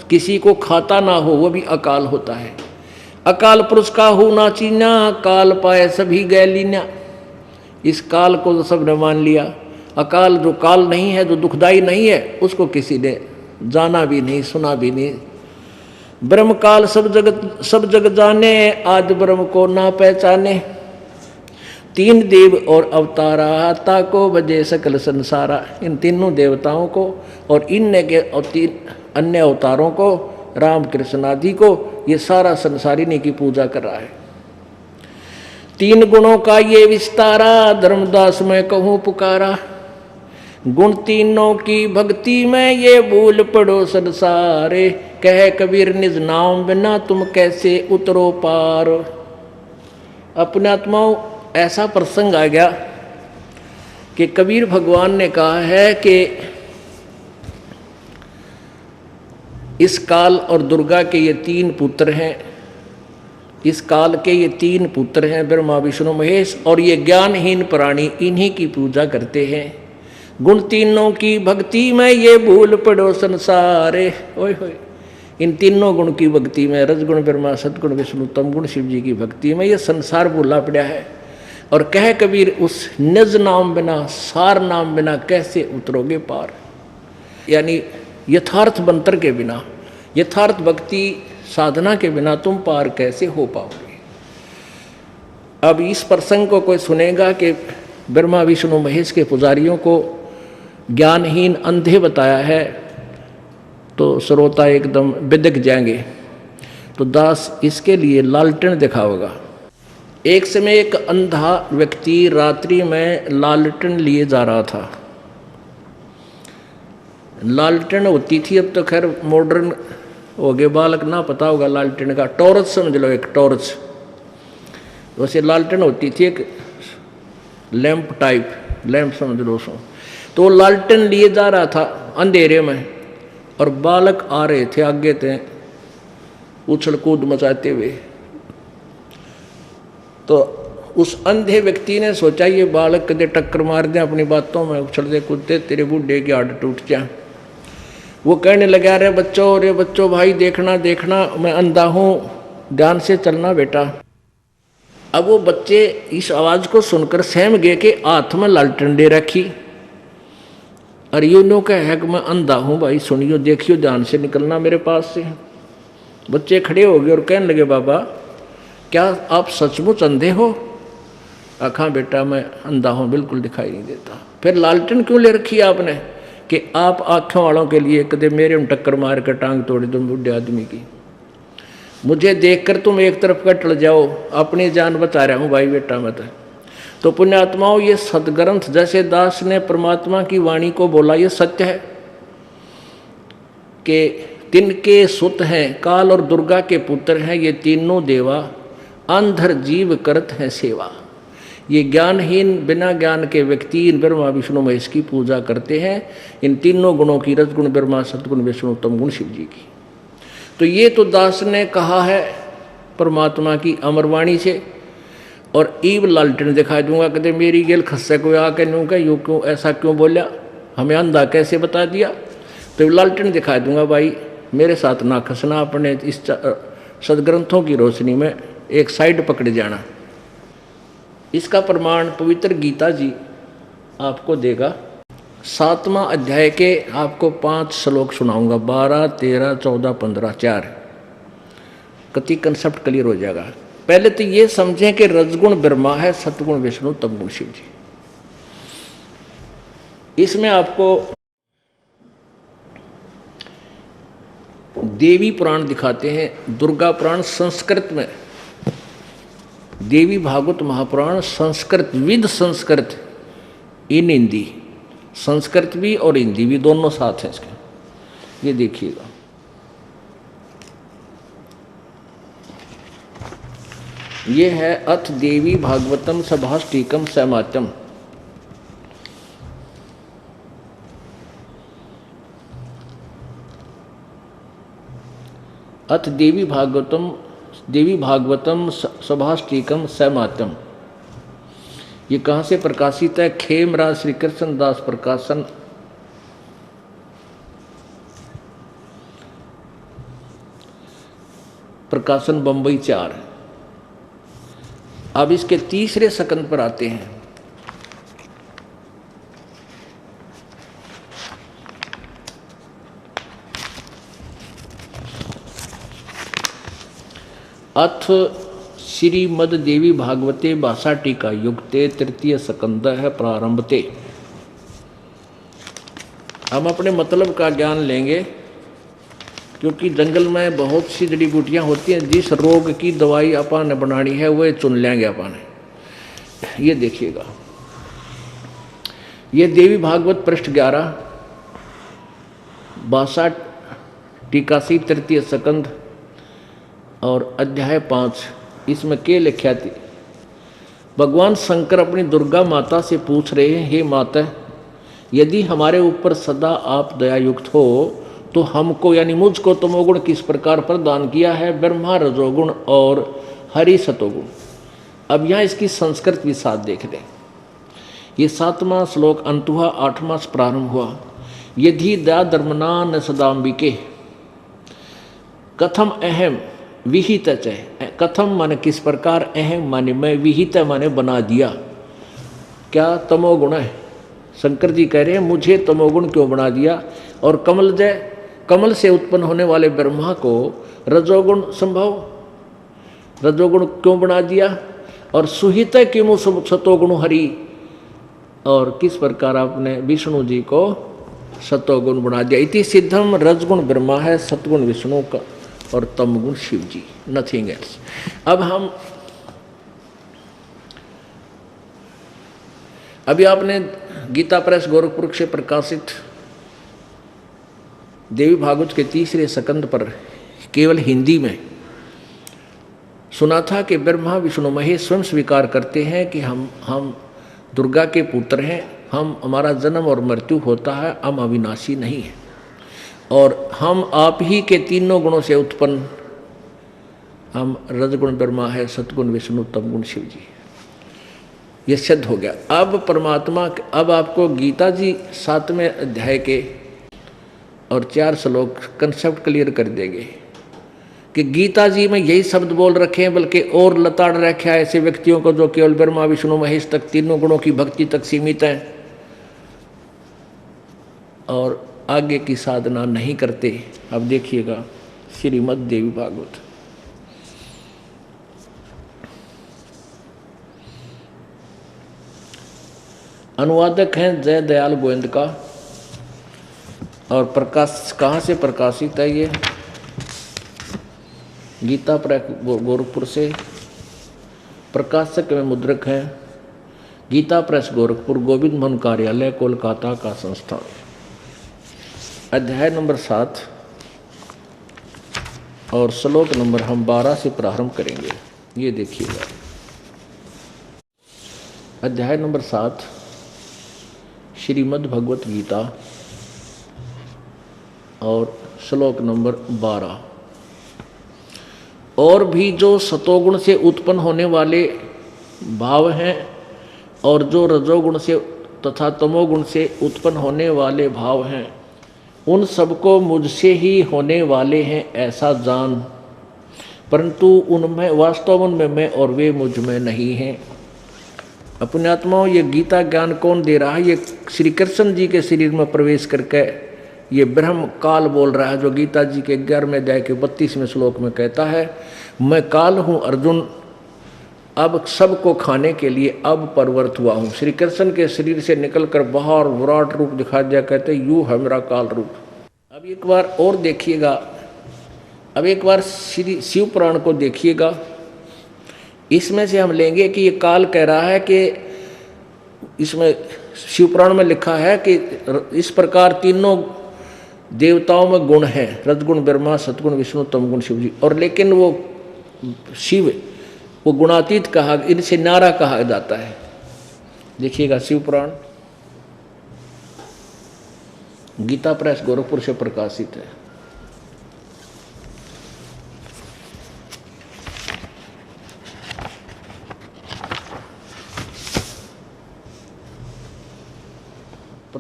किसी को खाता ना हो वो भी अकाल होता है। अकाल पुरुष का हो ना चीना, काल पाए सभी गैलीना। इस काल को तो सबने मान लिया। अकाल जो काल नहीं है, जो दुखदाई नहीं है, उसको किसी ने जाना भी नहीं, सुना भी नहीं। ब्रह्म काल सब जग जाने, आज ब्रह्म को ना पहचाने। तीन देव और अवतारा, ताको बजे सकल संसारा। इन तीनों देवताओं को और इनने के और तीन अन्य अवतारों को, राम कृष्ण आदि को, ये सारा संसार इन्हीं की पूजा कर रहा है। तीन गुणों का ये विस्तारा, धर्मदास मैं कहूँ पुकारा। गुण तीनों की भक्ति में ये भूल पड़ो संसारे, कह कबीर निज नाम बिना तुम कैसे उतरो पार। अपने आत्माओं ऐसा प्रसंग आ गया कि कबीर भगवान ने कहा है कि इस काल और दुर्गा के ये तीन पुत्र हैं। इस काल के ये तीन पुत्र हैं, ब्रह्मा विष्णु महेश, और ये ज्ञानहीन प्राणी इन्हीं की पूजा करते हैं। गुण तीनों की भक्ति में ये भूल पड़ो संसारे। ओए होए, इन तीनों गुण की भक्ति में, रजगुण ब्रह्मा, सदगुण विष्णु, तमगुण शिव जी की भक्ति में ये संसार भूला पड़ा है। और कह कबीर उस निज नाम बिना, सार नाम बिना कैसे उतरोगे पार। यानी यथार्थ मंत्र के बिना, यथार्थ भक्ति साधना के बिना तुम पार कैसे हो पाओगे। अब इस प्रसंग को कोई सुनेगा कि ब्रह्मा विष्णु महेश के पुजारियों को ज्ञानहीन अंधे बताया है, तो श्रोता एकदम बिदक जाएंगे। तो दास इसके लिए लालटेन दिखाओगा। एक समय एक अंधा व्यक्ति रात्रि में लालटेन लिए जा रहा था। लालटेन होती थी, अब तो खैर मॉडर्न हो गए, बालक ना पता होगा लालटेन का, टॉर्च समझ लो, एक टॉर्च। वैसे लालटेन होती थी एक लैंप टाइप, लैंप समझ लो सो। तो लालटेन लिए जा रहा था अंधेरे में, और बालक आ रहे थे आगे थे उछल कूद मचाते हुए। तो उस अंधे व्यक्ति ने सोचा ये बालक कदे टक्कर मार दे अपनी बातों में, उछलते कूदते, तेरे बूढ़े की आड़ टूट जाए। वो कहने लगा, रे बच्चों भाई देखना देखना, मैं अंधा हूँ, ध्यान से चलना बेटा। अब वो बच्चे इस आवाज़ को सुनकर सहम गए कि हाथ में लालटेन ले रखी, और यूँ कहे कि मैं अंधा हूँ भाई, सुनियो देखियो, ध्यान से निकलना मेरे पास से। बच्चे खड़े हो गए और कहने लगे, बाबा क्या आप सचमुच अंधे हो? आखा बेटा मैं अंधा हूँ, बिल्कुल दिखाई नहीं देता। फिर लालटेन क्यों ले रखी आपने? कि आप आँखों वालों के लिए कदे मेरे में टक्कर मार कर टांग तोड़ दो बुढ़े आदमी की, मुझे देखकर तुम एक तरफ का टल जाओ, अपनी जान बचा रहा हूँ भाई बेटा मत। तो पुण्यात्माओं, ये सदग्रंथ जैसे दास ने परमात्मा की वाणी को बोला, ये सत्य है कि तिनके सुत हैं, काल और दुर्गा के पुत्र हैं ये तीनों देवा, अंधर जीव करत हैं सेवा। ये ज्ञानहीन बिना ज्ञान के व्यक्ति इन ब्रह्मा विष्णु महेश की पूजा करते हैं, इन तीनों गुणों की, रजगुण ब्रह्मा, सदगुण विष्णु, तमगुण शिव जी की। तो ये तो दास ने कहा है परमात्मा की अमरवाणी से। और ईब लालटेन दिखा दूंगा, कहते मेरी गेल खस्से को आके नू का यूँ क्यों, ऐसा क्यों बोला, हमें अंधा कैसे बता दिया। तो लालटेन दिखा दूंगा, भाई मेरे साथ ना खसना, अपने इस सदग्रंथों की रोशनी में एक साइड पकड़ जाना। इसका प्रमाण पवित्र गीता जी आपको देगा। 7वां अध्याय के आपको 5 श्लोक सुनाऊंगा, 12, 13, 14, 15, 4। कति कंसेप्ट क्लियर हो जाएगा। पहले तो ये समझें कि रजगुण ब्रह्मा है, सतगुण विष्णु, तमगुण शिव जी। इसमें आपको देवी पुराण दिखाते हैं, दुर्गा पुराण संस्कृत में, देवी भागवत महापुराण संस्कृत विद संस्कृत इन हिंदी, संस्कृत भी और हिंदी भी दोनों साथ हैं इसके। ये देखिएगा, ये है अथ देवी भागवतम सभाष्टिकम सैमात्यम। अथ देवी भागवतम सभाष्टिकम सैमात्यम। ये कहाँ से प्रकाशित है? खेमराज श्री कृष्ण दास प्रकाशन प्रकाशन बम्बई 4। अब इसके तीसरे सकंद पर आते हैं। अथ श्रीमद देवी भागवते भाषा टीका युक्ते तृतीय सकंद है प्रारंभते। हम अपने मतलब का ज्ञान लेंगे, क्योंकि जंगल में बहुत सी जड़ी बूटियाँ होती हैं। जिस रोग की दवाई अपन ने बनानी है वह चुन लेंगे अपन। ये देखिएगा, ये देवी भागवत पृष्ठ 11 भाषा टीकासी तृतीय सकंद और अध्याय 5। इसमें के लिखा थी, भगवान शंकर अपनी दुर्गा माता से पूछ रहे हैं, हे माता, यदि हमारे ऊपर सदा आप दयायुक्त हो तो हमको यानी मुझको तमोगुण किस प्रकार प्रदान किया है, ब्रह्मा रजोगुण और हरि सतोगुण। अब यहाँ इसकी संस्कृत भी साथ देख लें। ये 7वां श्लोक अंत हुआ, 8वां प्रारंभ हुआ। यदि दया धर्मना न सदाम्बिके कथम अहम विहित च। कथम माने किस प्रकार, अहम माने मैं, विहित माने बना दिया। क्या तमोगुण है? शंकर जी कह रहे हैं मुझे तमोगुण क्यों बना दिया, और कमल से उत्पन्न होने वाले ब्रह्मा को रजोगुण संभव, रजोगुण क्यों बना दिया, और सुहित किमु सतोगुण हरि, और किस प्रकार आपने विष्णु जी को सतोगुण बना दिया। इति सिद्धम रजगुण ब्रह्मा है, सतगुण विष्णु का और तमगुण शिव जी, नथिंग एल्स। अभी आपने गीता प्रेस गोरखपुर से प्रकाशित देवी भागवत के तीसरे सकंद पर केवल हिंदी में सुना था कि ब्रह्मा विष्णु महेश स्वयं स्वीकार करते हैं कि हम दुर्गा के पुत्र हैं, हमारा जन्म और मृत्यु होता है, हम अविनाशी नहीं हैं, और हम आप ही के तीनों गुणों से उत्पन्न, हम रजगुण ब्रह्मा है, सतगुण विष्णु, तमगुण शिव जी। ये सिद्ध हो गया। अब परमात्मा, अब आपको गीता जी 7वें अध्याय के और 4 श्लोक कंसेप्ट क्लियर कर देंगे कि गीता जी में यही शब्द बोल रखे हैं, बल्कि और लताड़ रखे हैं ऐसे व्यक्तियों को जो केवल ब्रह्मा विष्णु महेश तक तीनों गुणों की भक्ति तक सीमित हैं और आगे की साधना नहीं करते। अब देखिएगा श्रीमद देवी भागवत अनुवादक हैं जय दयाल गोविंद का, और प्रकाश कहाँ से प्रकाशित है ये, गीता प्रेस गोरखपुर से। प्रकाशक में मुद्रक हैं गीता प्रेस गोरखपुर, गोविंद भवन कार्यालय, कोलकाता का संस्थान। अध्याय नंबर 7 और श्लोक नंबर हम 12 से प्रारंभ करेंगे। ये देखिएगा, अध्याय नंबर 7 श्रीमद् भगवत गीता और श्लोक नंबर 12। और भी जो सतोगुण से उत्पन्न होने वाले भाव हैं और जो रजोगुण से तथा तमोगुण से उत्पन्न होने वाले भाव हैं, उन सबको मुझसे ही होने वाले हैं ऐसा जान, परंतु उनमें वास्तव उनमें मैं और वे मुझ में नहीं हैं। अपने आत्माओं, ये गीता ज्ञान कौन दे रहा है? ये श्री कृष्ण जी के शरीर में प्रवेश करके ये ब्रह्म काल बोल रहा है, जो गीता जी के 11वें अध्याय के 32वें श्लोक में कहता है, मैं काल हूँ अर्जुन, अब सबको खाने के लिए अब परवर्त हुआ हूँ। श्री कृष्ण के शरीर से निकलकर बाहर विराट रूप दिखा दिया, कहते यू है मेरा काल रूप। अब एक बार और देखिएगा, अब एक बार श्री शिव पुराण को देखिएगा। इसमें से हम लेंगे कि ये काल कह रहा है कि इसमें शिव पुराण में लिखा है कि इस प्रकार तीनों देवताओं में गुण हैं, रजगुण ब्रह्मा, सतगुण विष्णु, तमगुण शिव जी, और लेकिन वो शिव वो गुणातीत कहा, इनसे न्यारा कहा जाता है। देखिएगा शिव पुराण गीता प्रेस गोरखपुर से प्रकाशित है।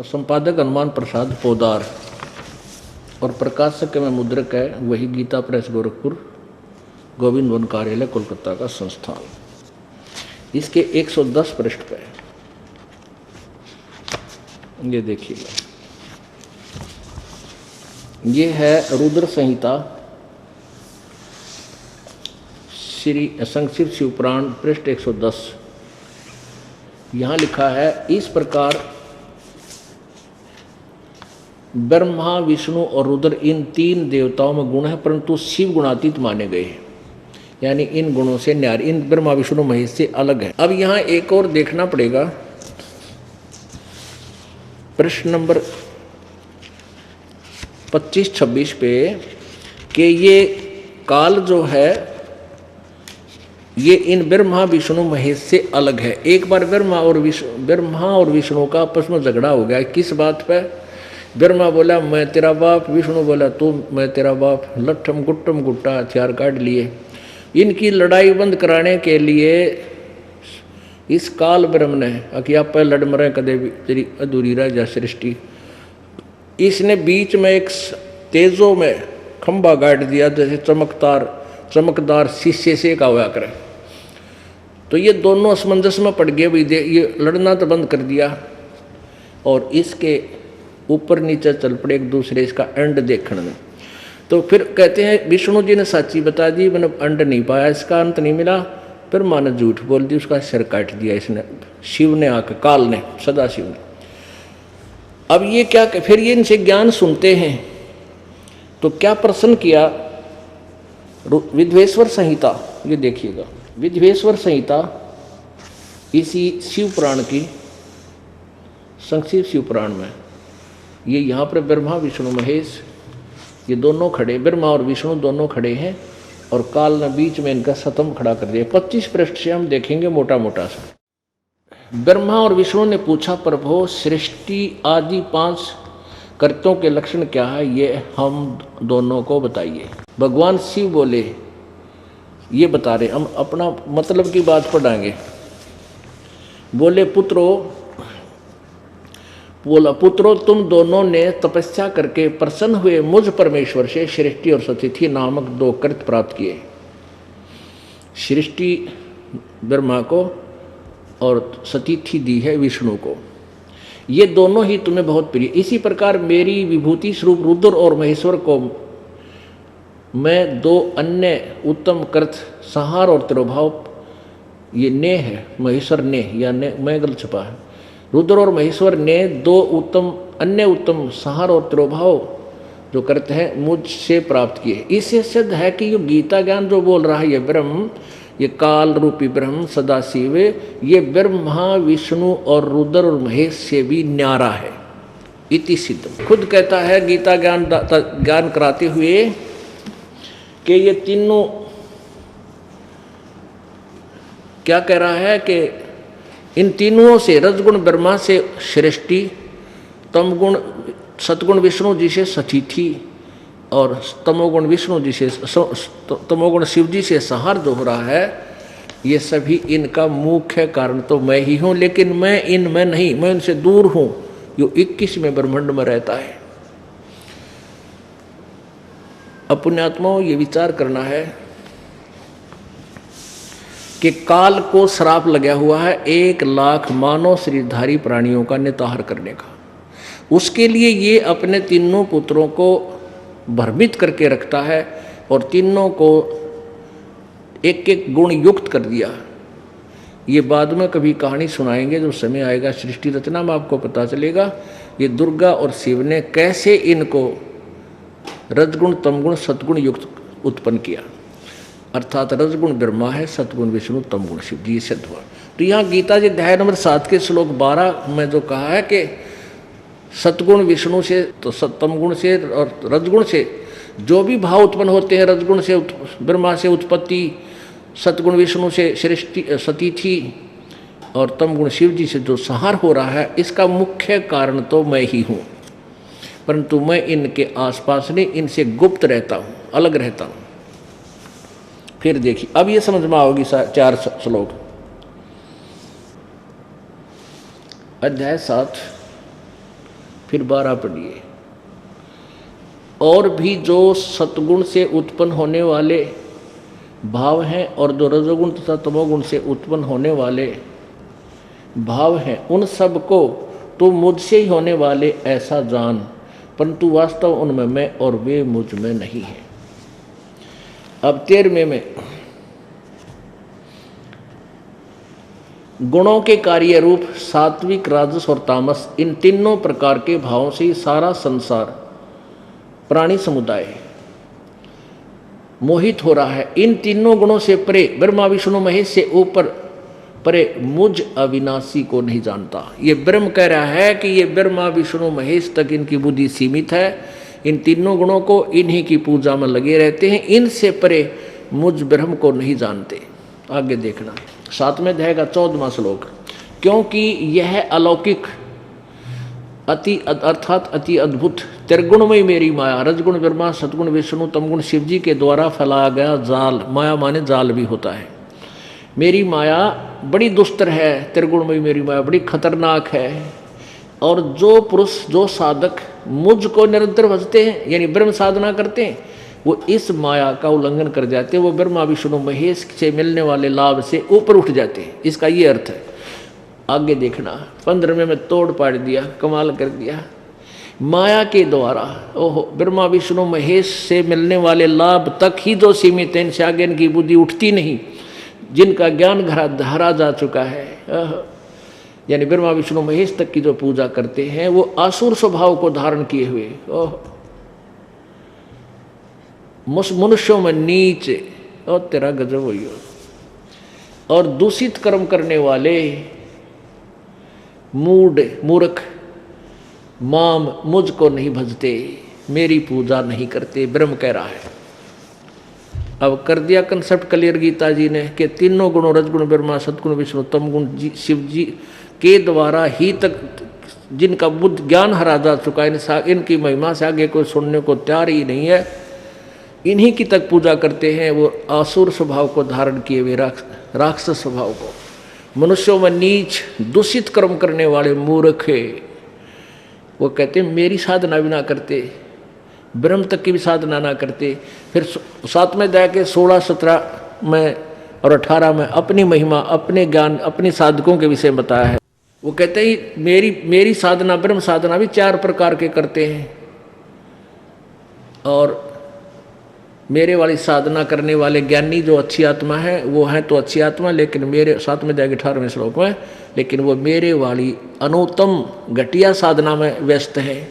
संपादक हनुमान प्रसाद पोदार और प्रकाशक में मुद्रक है वही गीता प्रेस गोरखपुर, गोविंद वन कार्यालय कोलकाता का संस्थान। इसके 110 पृष्ठ पे ये देखिएगा, ये है रुद्र संहिता श्री संक्षिप्त शिवपुराण पृष्ठ 110। यहाँ लिखा है, इस प्रकार ब्रह्मा विष्णु और रुद्र इन 3 देवताओं में गुण है, परंतु शिव गुणातीत माने गए हैं, यानी इन गुणों से न्यारी, इन ब्रह्मा विष्णु महेश से अलग है। अब यहाँ एक और देखना पड़ेगा, प्रश्न नंबर 25-26 पे, कि ये काल जो है ये इन ब्रह्मा विष्णु महेश से अलग है। एक बार ब्रह्मा और विष्णु का आपस में झगड़ा हो गया। किस बात पे? ब्रह्मा बोला मैं तेरा बाप, विष्णु बोला तू मैं तेरा बाप। लट्ठम गुट्टम गुट्टा हथियार काट लिए। इनकी लड़ाई बंद कराने के लिए इस काल ब्रह्म ने अकिया पे लड़ मरे कदे तेरी अधूरी रह जा सृष्टि, इसने बीच में एक तेजों में खंभा गाड़ दिया, जैसे चमकदार शीशे से का हुआ करे। तो ये दोनों असमंजस में पड़ गए, भाई ये लड़ना तो बंद कर दिया और इसके ऊपर नीचे चल पड़े एक दूसरे इसका एंड देखने में। तो फिर कहते हैं विष्णु जी ने साची बता दी, मैंने एंड नहीं पाया, इसका अंत नहीं मिला। फिर माँ ने झूठ बोल दी, उसका सिर काट दिया इसने, शिव ने आकर, काल ने, सदा शिव ने। अब ये क्या, फिर ये इनसे ज्ञान सुनते हैं तो क्या प्रश्न किया, विद्वेश्वर संहिता, ये देखिएगा विद्वेश्वर संहिता इसी शिव पुराण की संक्षिप्त शिव पुराण में, ये यहाँ पर ब्रह्मा विष्णु महेश ये दोनों खड़े, ब्रह्मा और विष्णु दोनों खड़े हैं और काल ने बीच में इनका सतम खड़ा कर दिया। 25 पृष्ठ से हम देखेंगे मोटा मोटा सा। ब्रह्मा और विष्णु ने पूछा, प्रभु सृष्टि आदि 5 कर्तों के लक्षण क्या है, ये हम दोनों को बताइए। भगवान शिव बोले, ये बता रहे, हम अपना मतलब की बात पढ़ाएंगे। बोले पुत्रो तुम दोनों ने तपस्या करके प्रसन्न हुए मुझ परमेश्वर से सृष्टि और सतिथि नामक 2 कृत प्राप्त किए। सृष्टि ब्रह्मा को और सतिथि दी है विष्णु को। ये दोनों ही तुम्हें बहुत प्रिय। इसी प्रकार मेरी विभूति स्वरूप रुद्र और महेश्वर को मैं 2 अन्य उत्तम कृत संहार और तिरोभाव, ये ने है महेश्वर ने या ने मैं गलत छपा है, रुद्र और महेश्वर ने 2 अन्य उत्तम संहार और तिरोभाव जो करते हैं मुझसे प्राप्त किए। इससे सिद्ध है कि ये गीता ज्ञान जो बोल रहा है ये ब्रह्म, ये काल रूपी ब्रह्म सदाशिव, ये ब्रह्मा विष्णु और रुद्र और महेश से भी न्यारा है। इति सिद्ध खुद कहता है गीता ज्ञान कराते हुए कि ये तीनों क्या कह रहा है कि इन तीनों से, रजगुण ब्रह्मा से सृष्टि, तमगुण सतगुण विष्णु जी से सतिथि और तमोगुण विष्णु जी से, तमोगुण शिव जी से संहार जो हो रहा है, ये सभी इनका मुख्य कारण तो मैं ही हूँ, लेकिन मैं इनमें नहीं, मैं इनसे दूर हूँ। यो 21वें ब्रह्मांड में रहता है। पुण्यात्माओं ये विचार करना है कि काल को श्राप लगा हुआ है 1 लाख मानव शरीरधारी प्राणियों का निताहर करने का। उसके लिए ये अपने तीनों पुत्रों को भ्रमित करके रखता है और तीनों को एक एक गुण युक्त कर दिया। ये बाद में कभी कहानी सुनाएंगे, जो समय आएगा सृष्टि रचना में आपको पता चलेगा ये दुर्गा और शिव ने कैसे इनको रजगुण तमगुण सतगुण युक्त उत्पन्न किया। अर्थात रजगुण ब्रह्मा है, सतगुण विष्णु, तमगुण शिव जी, सिद्ध हुआ। तो यहाँ गीता जी अध्याय नंबर 7 के श्लोक 12 में जो कहा है कि सतगुण विष्णु से, तो तमगुण से और रजगुण से जो भी भाव उत्पन्न होते हैं, रजगुण से ब्रह्मा से उत्पत्ति, सतगुण विष्णु से सृष्टि सतिथि और तमगुण शिव जी से जो संहार हो रहा है, इसका मुख्य कारण तो मैं ही हूँ, परंतु मैं इनके आसपास नहीं, इनसे गुप्त रहता हूँ, अलग रहता हूँ। फिर देखिए अब ये समझ में आओगी 4 श्लोक। अध्याय 7 फिर 12 पढ़िए। और भी जो सतगुण से उत्पन्न होने वाले भाव हैं और जो रजोगुण तथा तमोगुण से उत्पन्न होने वाले भाव हैं उन सब को तो मुझसे ही होने वाले ऐसा जान, परंतु वास्तव उनमें मैं और वे मुझ में नहीं है। अब 13वें में गुणों के कार्य रूप सात्विक, राजस और तामस, इन तीनों प्रकार के भावों से ही सारा संसार प्राणी समुदाय मोहित हो रहा है। इन तीनों गुणों से परे, ब्रह्मा विष्णु महेश से ऊपर परे मुझ अविनाशी को नहीं जानता। ये ब्रह्म कह रहा है कि ये ब्रह्मा विष्णु महेश तक इनकी बुद्धि सीमित है, इन तीनों गुणों को इन्हीं की पूजा में लगे रहते हैं, इनसे परे मुझ ब्रह्म को नहीं जानते। आगे देखना 7वें अध्याय का 14वां श्लोक। क्योंकि यह अलौकिक अति अर्थात अति अद्भुत त्रिगुणमयी मेरी माया, रजगुण ब्रह्मा, सतगुण विष्णु, तमगुण शिव जी के द्वारा फैलाया गया जाल, माया माने जाल भी होता है, मेरी माया बड़ी दुस्तर है। त्रिगुणमयी मेरी माया बड़ी खतरनाक है। और जो पुरुष, जो साधक मुझको निरंतर भजते हैं, यानी ब्रह्म साधना करते हैं, वो इस माया का उल्लंघन कर जाते हैं, वो ब्रह्मा विष्णु महेश से मिलने वाले लाभ से ऊपर उठ जाते हैं। इसका ये अर्थ है। आगे देखना 15वें में तोड़ पाड़ दिया, कमाल कर दिया। माया के द्वारा ओहो ब्रह्मा विष्णु महेश से मिलने वाले लाभ तक ही जो सीमित है, इनसे आगे इनकी बुद्धि उठती नहीं। जिनका ज्ञान धरा जा चुका है, यानी ब्रह्मा विष्णु महेश तक की जो पूजा करते हैं, वो आसुर स्वभाव को धारण किए हुए, मनुष्यों में नीच और तेरा गजब हुई हो। और दूषित कर्म करने वाले मूर्ख माम मुझको नहीं भजते, मेरी पूजा नहीं करते, ब्रह्म कह रहा है। अब कर दिया कंसेप्ट क्लियर गीता जी ने कि तीनों गुणों रजगुण ब्रह्मा, सतगुण विष्णु, तमगुण शिव जी के द्वारा ही तक जिनका बुद्ध ज्ञान हरा जा चुका है, इनकी महिमा से आगे कोई सुनने को तैयार ही नहीं है, इन्हीं की तक पूजा करते हैं। वो आसुर स्वभाव को धारण किए हुए राक्षस स्वभाव को, मनुष्यों में नीच दूषित कर्म करने वाले मूर्ख, वो कहते हैं मेरी साधना भी ना करते, ब्रह्म तक की भी साधना ना करते। फिर 7वें अध्याय के 16, 17 में और 18 में अपनी महिमा, अपने ज्ञान, अपने साधकों के विषय बताया है। वो कहते हैं मेरी साधना, ब्रह्म साधना भी 4 प्रकार के करते हैं, और मेरे वाली साधना करने वाले ज्ञानी जो अच्छी आत्मा है वो है तो अच्छी आत्मा, लेकिन मेरे 7वें अध्याय के 18वें श्लोक में, लेकिन वो मेरे वाली अनुत्तम घटिया साधना में व्यस्त है।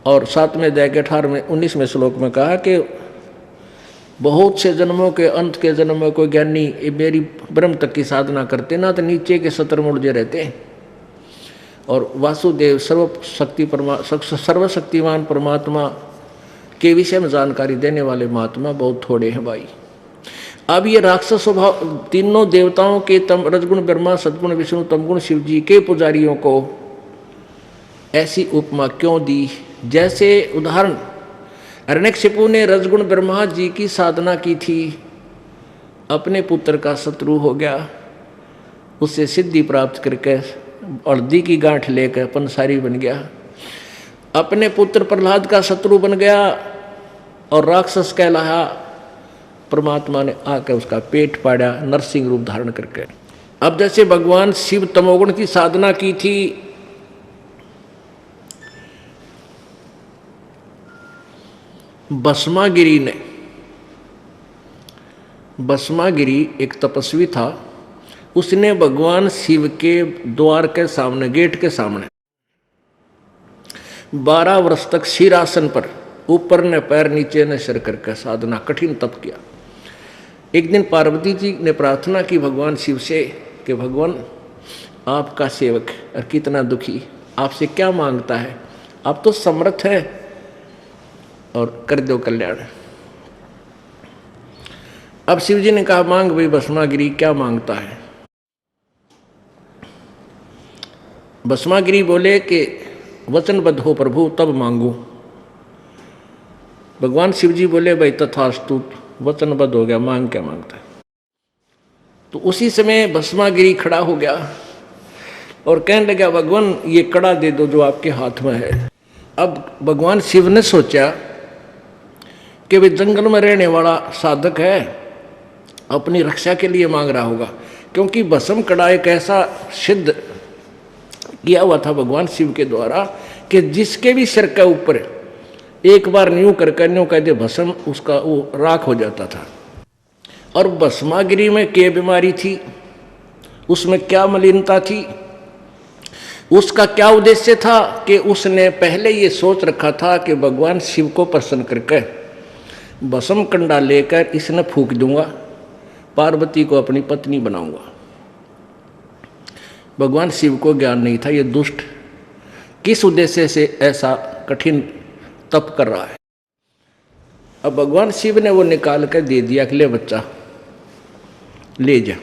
और 7वें अध्याय के 18वें 19वें श्लोक में कहा कि बहुत से जन्मों के अंत के जन्म में कोई ज्ञानी मेरी ब्रह्म तक की साधना करते ना तो नीचे के सतर में उलझे रहते हैं। और वासुदेव सर्वशक्तिमान परमात्मा के विषय में जानकारी देने वाले महात्मा बहुत थोड़े हैं भाई। अब ये राक्षस स्वभाव तीनों देवताओं के रजगुण ब्रह्मा, सद्गुण विष्णु, तमगुण शिव जी के पुजारियों को ऐसी उपमा क्यों दी? जैसे उदाहरण हिरण्यकशिपु ने रजगुण ब्रह्मा जी की साधना की थी, अपने पुत्र का शत्रु हो गया, उससे सिद्धि प्राप्त करके हल्दी की गांठ लेकर पंसारी बन गया। अपने पुत्र प्रहलाद का शत्रु बन गया और राक्षस कहलाया। परमात्मा ने आकर उसका पेट पाड़ा नरसिंह रूप धारण करके। अब जैसे भगवान शिव तमोगुण की साधना की थी, भस्मागिरी एक तपस्वी था, उसने भगवान शिव के द्वार के सामने, गेट के सामने 12 वर्ष तक शीरासन पर ऊपर ने पैर नीचे ने सिर करके साधना कठिन तप किया। एक दिन पार्वती जी ने प्रार्थना की भगवान शिव से कि भगवान आपका सेवक और कितना दुखी, आपसे क्या मांगता है, आप तो समर्थ हैं और कर दो कल्याण। अब शिव जी ने कहा मांग भाई भस्मागिरी, क्या मांगता है? भस्मागिरी बोले कि वचनबद्ध हो प्रभु तब मांगू। भगवान शिव जी बोले भाई तथास्तु, वचनबद्ध हो गया, मांग क्या मांगता है? तो उसी समय भस्मागिरी खड़ा हो गया और कहने लगा भगवान ये कड़ा दे दो जो आपके हाथ में है। अब भगवान शिव ने सोचा कि वे जंगल में रहने वाला साधक है, अपनी रक्षा के लिए मांग रहा होगा, क्योंकि भस्म कड़ा एक ऐसा सिद्ध किया हुआ था भगवान शिव के द्वारा कि जिसके भी सिर के ऊपर एक बार न्यू करके न्यू कह दे भस्म, उसका वो राख हो जाता था। और भस्मागिरी में क्या बीमारी थी, उसमें क्या मलिनता थी, उसका क्या उद्देश्य था कि उसने पहले ये सोच रखा था कि भगवान शिव को प्रसन्न करके भस्म कंडा लेकर इसने फूंक दूंगा, पार्वती को अपनी पत्नी बनाऊंगा। भगवान शिव को ज्ञान नहीं था ये दुष्ट किस उद्देश्य से ऐसा कठिन तप कर रहा है। अब भगवान शिव ने वो निकाल कर दे दिया कि ले बच्चा ले जा।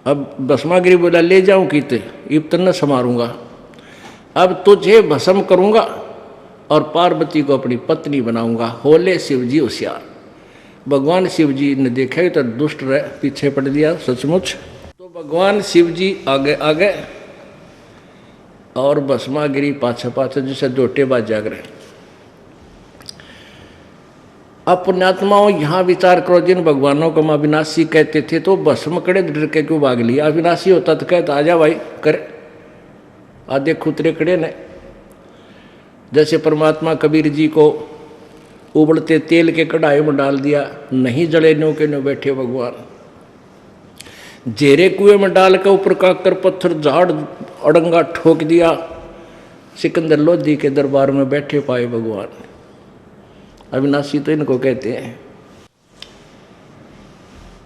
अब भस्मागिरी बोला ले जाऊं कीते इब तो न संवारूंगा, अब तुझे भस्म करूंगा और पार्वती को अपनी पत्नी बनाऊंगा। होले शिव जी होशियार। भगवान शिव जी ने देखा तो दुष्ट रह पीछे पड़ दिया सचमुच। तो भगवान शिव जी आगे आगे और भस्मागिरी पाछे पाछे जैसे जोटेबाज जाग रहे। अब पुण्यात्माओं यहाँ विचार करो, जिन भगवानों को हम अविनाशी कहते थे तो भस्म कड़े डर के क्यों भाग लिया? अविनाशी होता तो कहता आजा भाई कर, आधे खुतरे खड़े ने। जैसे परमात्मा कबीर जी को उबलते तेल के कढ़ाई में डाल दिया, नहीं जले न्यू के न्यू बैठे भगवान। जेरे कुएं में डाल कर ऊपर काकर पत्थर झाड़ अड़ंगा ठोक दिया, सिकंदर लोधी के दरबार में बैठे पाए भगवान। अविनाशी तो इनको कहते हैं।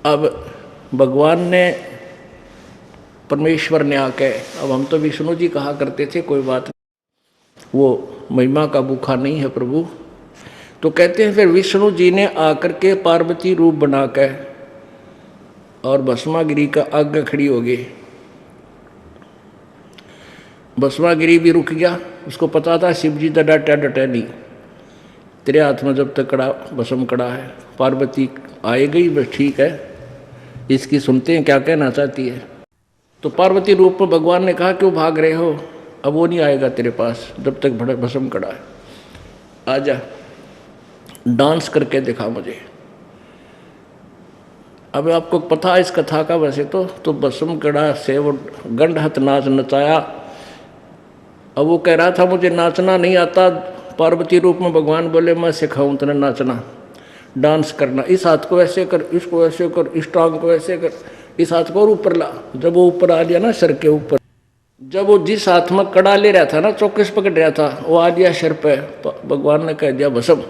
अब भगवान ने परमेश्वर ने आके, अब हम तो विष्णु जी कहा करते थे, कोई बात नहीं, वो महिमा का भूखा नहीं है प्रभु, तो कहते हैं फिर विष्णु जी ने आकर के पार्वती रूप बना के और भस्मागिरी का आगे खड़ी हो गई। भस्मागिरी भी रुक गया, उसको पता था शिव जी तो डटे नहीं, तेरे हाथ में जब तक कड़ा भस्म कड़ा है। पार्वती आए गई, बस ठीक है, इसकी सुनते हैं क्या कहना चाहती है। तो पार्वती रूप में भगवान ने कहा क्यों भाग रहे हो, अब वो नहीं आएगा तेरे पास जब तक भस्म कड़ा है, आजा डांस करके दिखा मुझे। अब आपको पता है इस कथा का वैसे तो भस्म कड़ा से वो गंडहत नाच नचाया। अब वो कह रहा था मुझे नाचना नहीं आता, पार्वती रूप में भगवान बोले मैं सिखाऊं तेने नाचना, डांस करना, इस हाथ को ऐसे कर, इसको ऐसे कर, इस टांग को ऐसे कर, इस हाथ को और ऊपर ला। जब वो ऊपर आ गया ना सर के ऊपर, जब वो जिस हाथ में कड़ा ले रहा था ना, चौकस पकड़ रहा था, वो आ गया सर पे, भगवान ने कह दिया भस्म।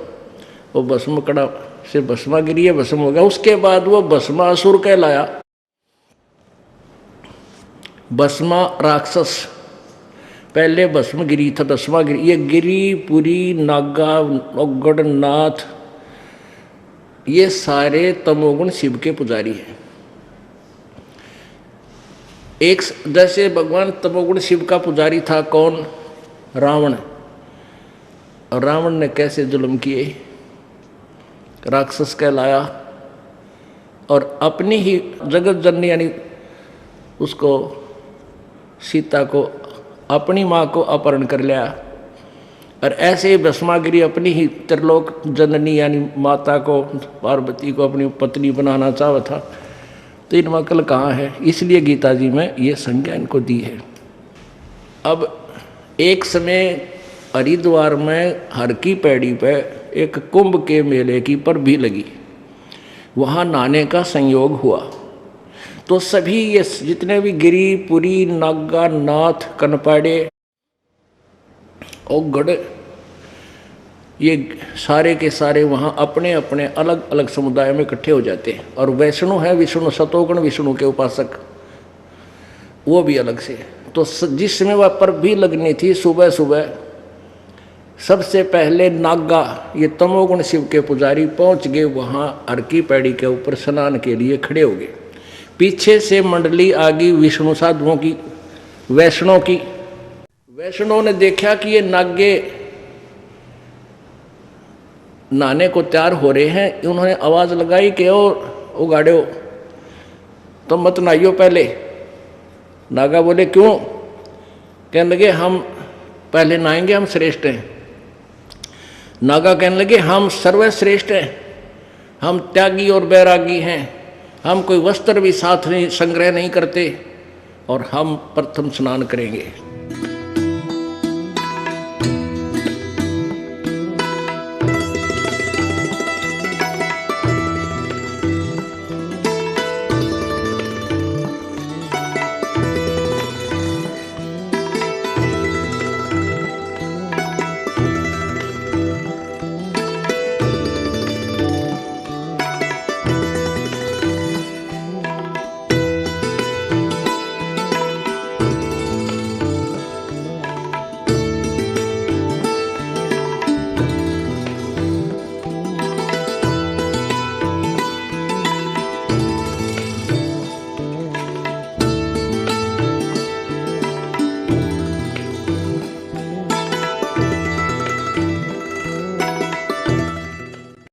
वो भस्म कड़ा से भस्मागिरी भस्म हो गया। उसके बाद वो भस्मासुर कहलाया, भस्मा राक्षस। पहले भस्मगिरी था, भस्मागिरी। ये गिरी पुरी नागा नौगढ़ नाथ ये सारे तमोगुण शिव के पुजारी हैं। एक जैसे भगवान तमोगुण शिव का पुजारी था कौन? रावण। और रावण ने कैसे जुल्म किए, राक्षस कहलाया और अपनी ही जगत जननी यानी उसको सीता को, अपनी माँ को अपहरण कर लिया। और ऐसे ही भस्मागिरी अपनी ही त्रिलोक जननी यानी माता को, पार्वती को अपनी पत्नी बनाना चाहा था। तो इनमें अकल कहाँ है? इसलिए गीता जी में ये संज्ञा इनको दी है। अब एक समय हरिद्वार में हर की पैड़ी पे एक कुंभ के मेले की पर भी लगी, वहाँ नहाने का संयोग हुआ। तो सभी ये जितने भी गिरी पुरी नागा नाथ कनपाड़े और गढ़, ये सारे के सारे वहाँ अपने अपने अलग अलग समुदाय में इकट्ठे हो जाते हैं। और वैष्णु है, विष्णु सतोगुण विष्णु के उपासक, वो भी अलग से। तो जिस समय वह पर भी लगनी थी, सुबह सुबह सबसे पहले नागा ये तमोगुण शिव के पुजारी पहुँच गए वहाँ हर की पैड़ी के ऊपर स्नान के लिए खड़े हो गए। पीछे से मंडली आ गई विष्णु साधुओं की, वैष्णव की। वैष्णव ने देखा कि ये नागे नहाने को तैयार हो रहे हैं। उन्होंने आवाज़ लगाई कि ओ गाड़ो तो मत नहाइयो पहले। नागा बोले क्यों? कहने लगे हम पहले नहाएंगे, हम श्रेष्ठ हैं। नागा कहने लगे हम सर्वश्रेष्ठ हैं, हम त्यागी और बैरागी हैं, हम कोई वस्त्र भी साथ नहीं संग्रह नहीं करते और हम प्रथम स्नान करेंगे।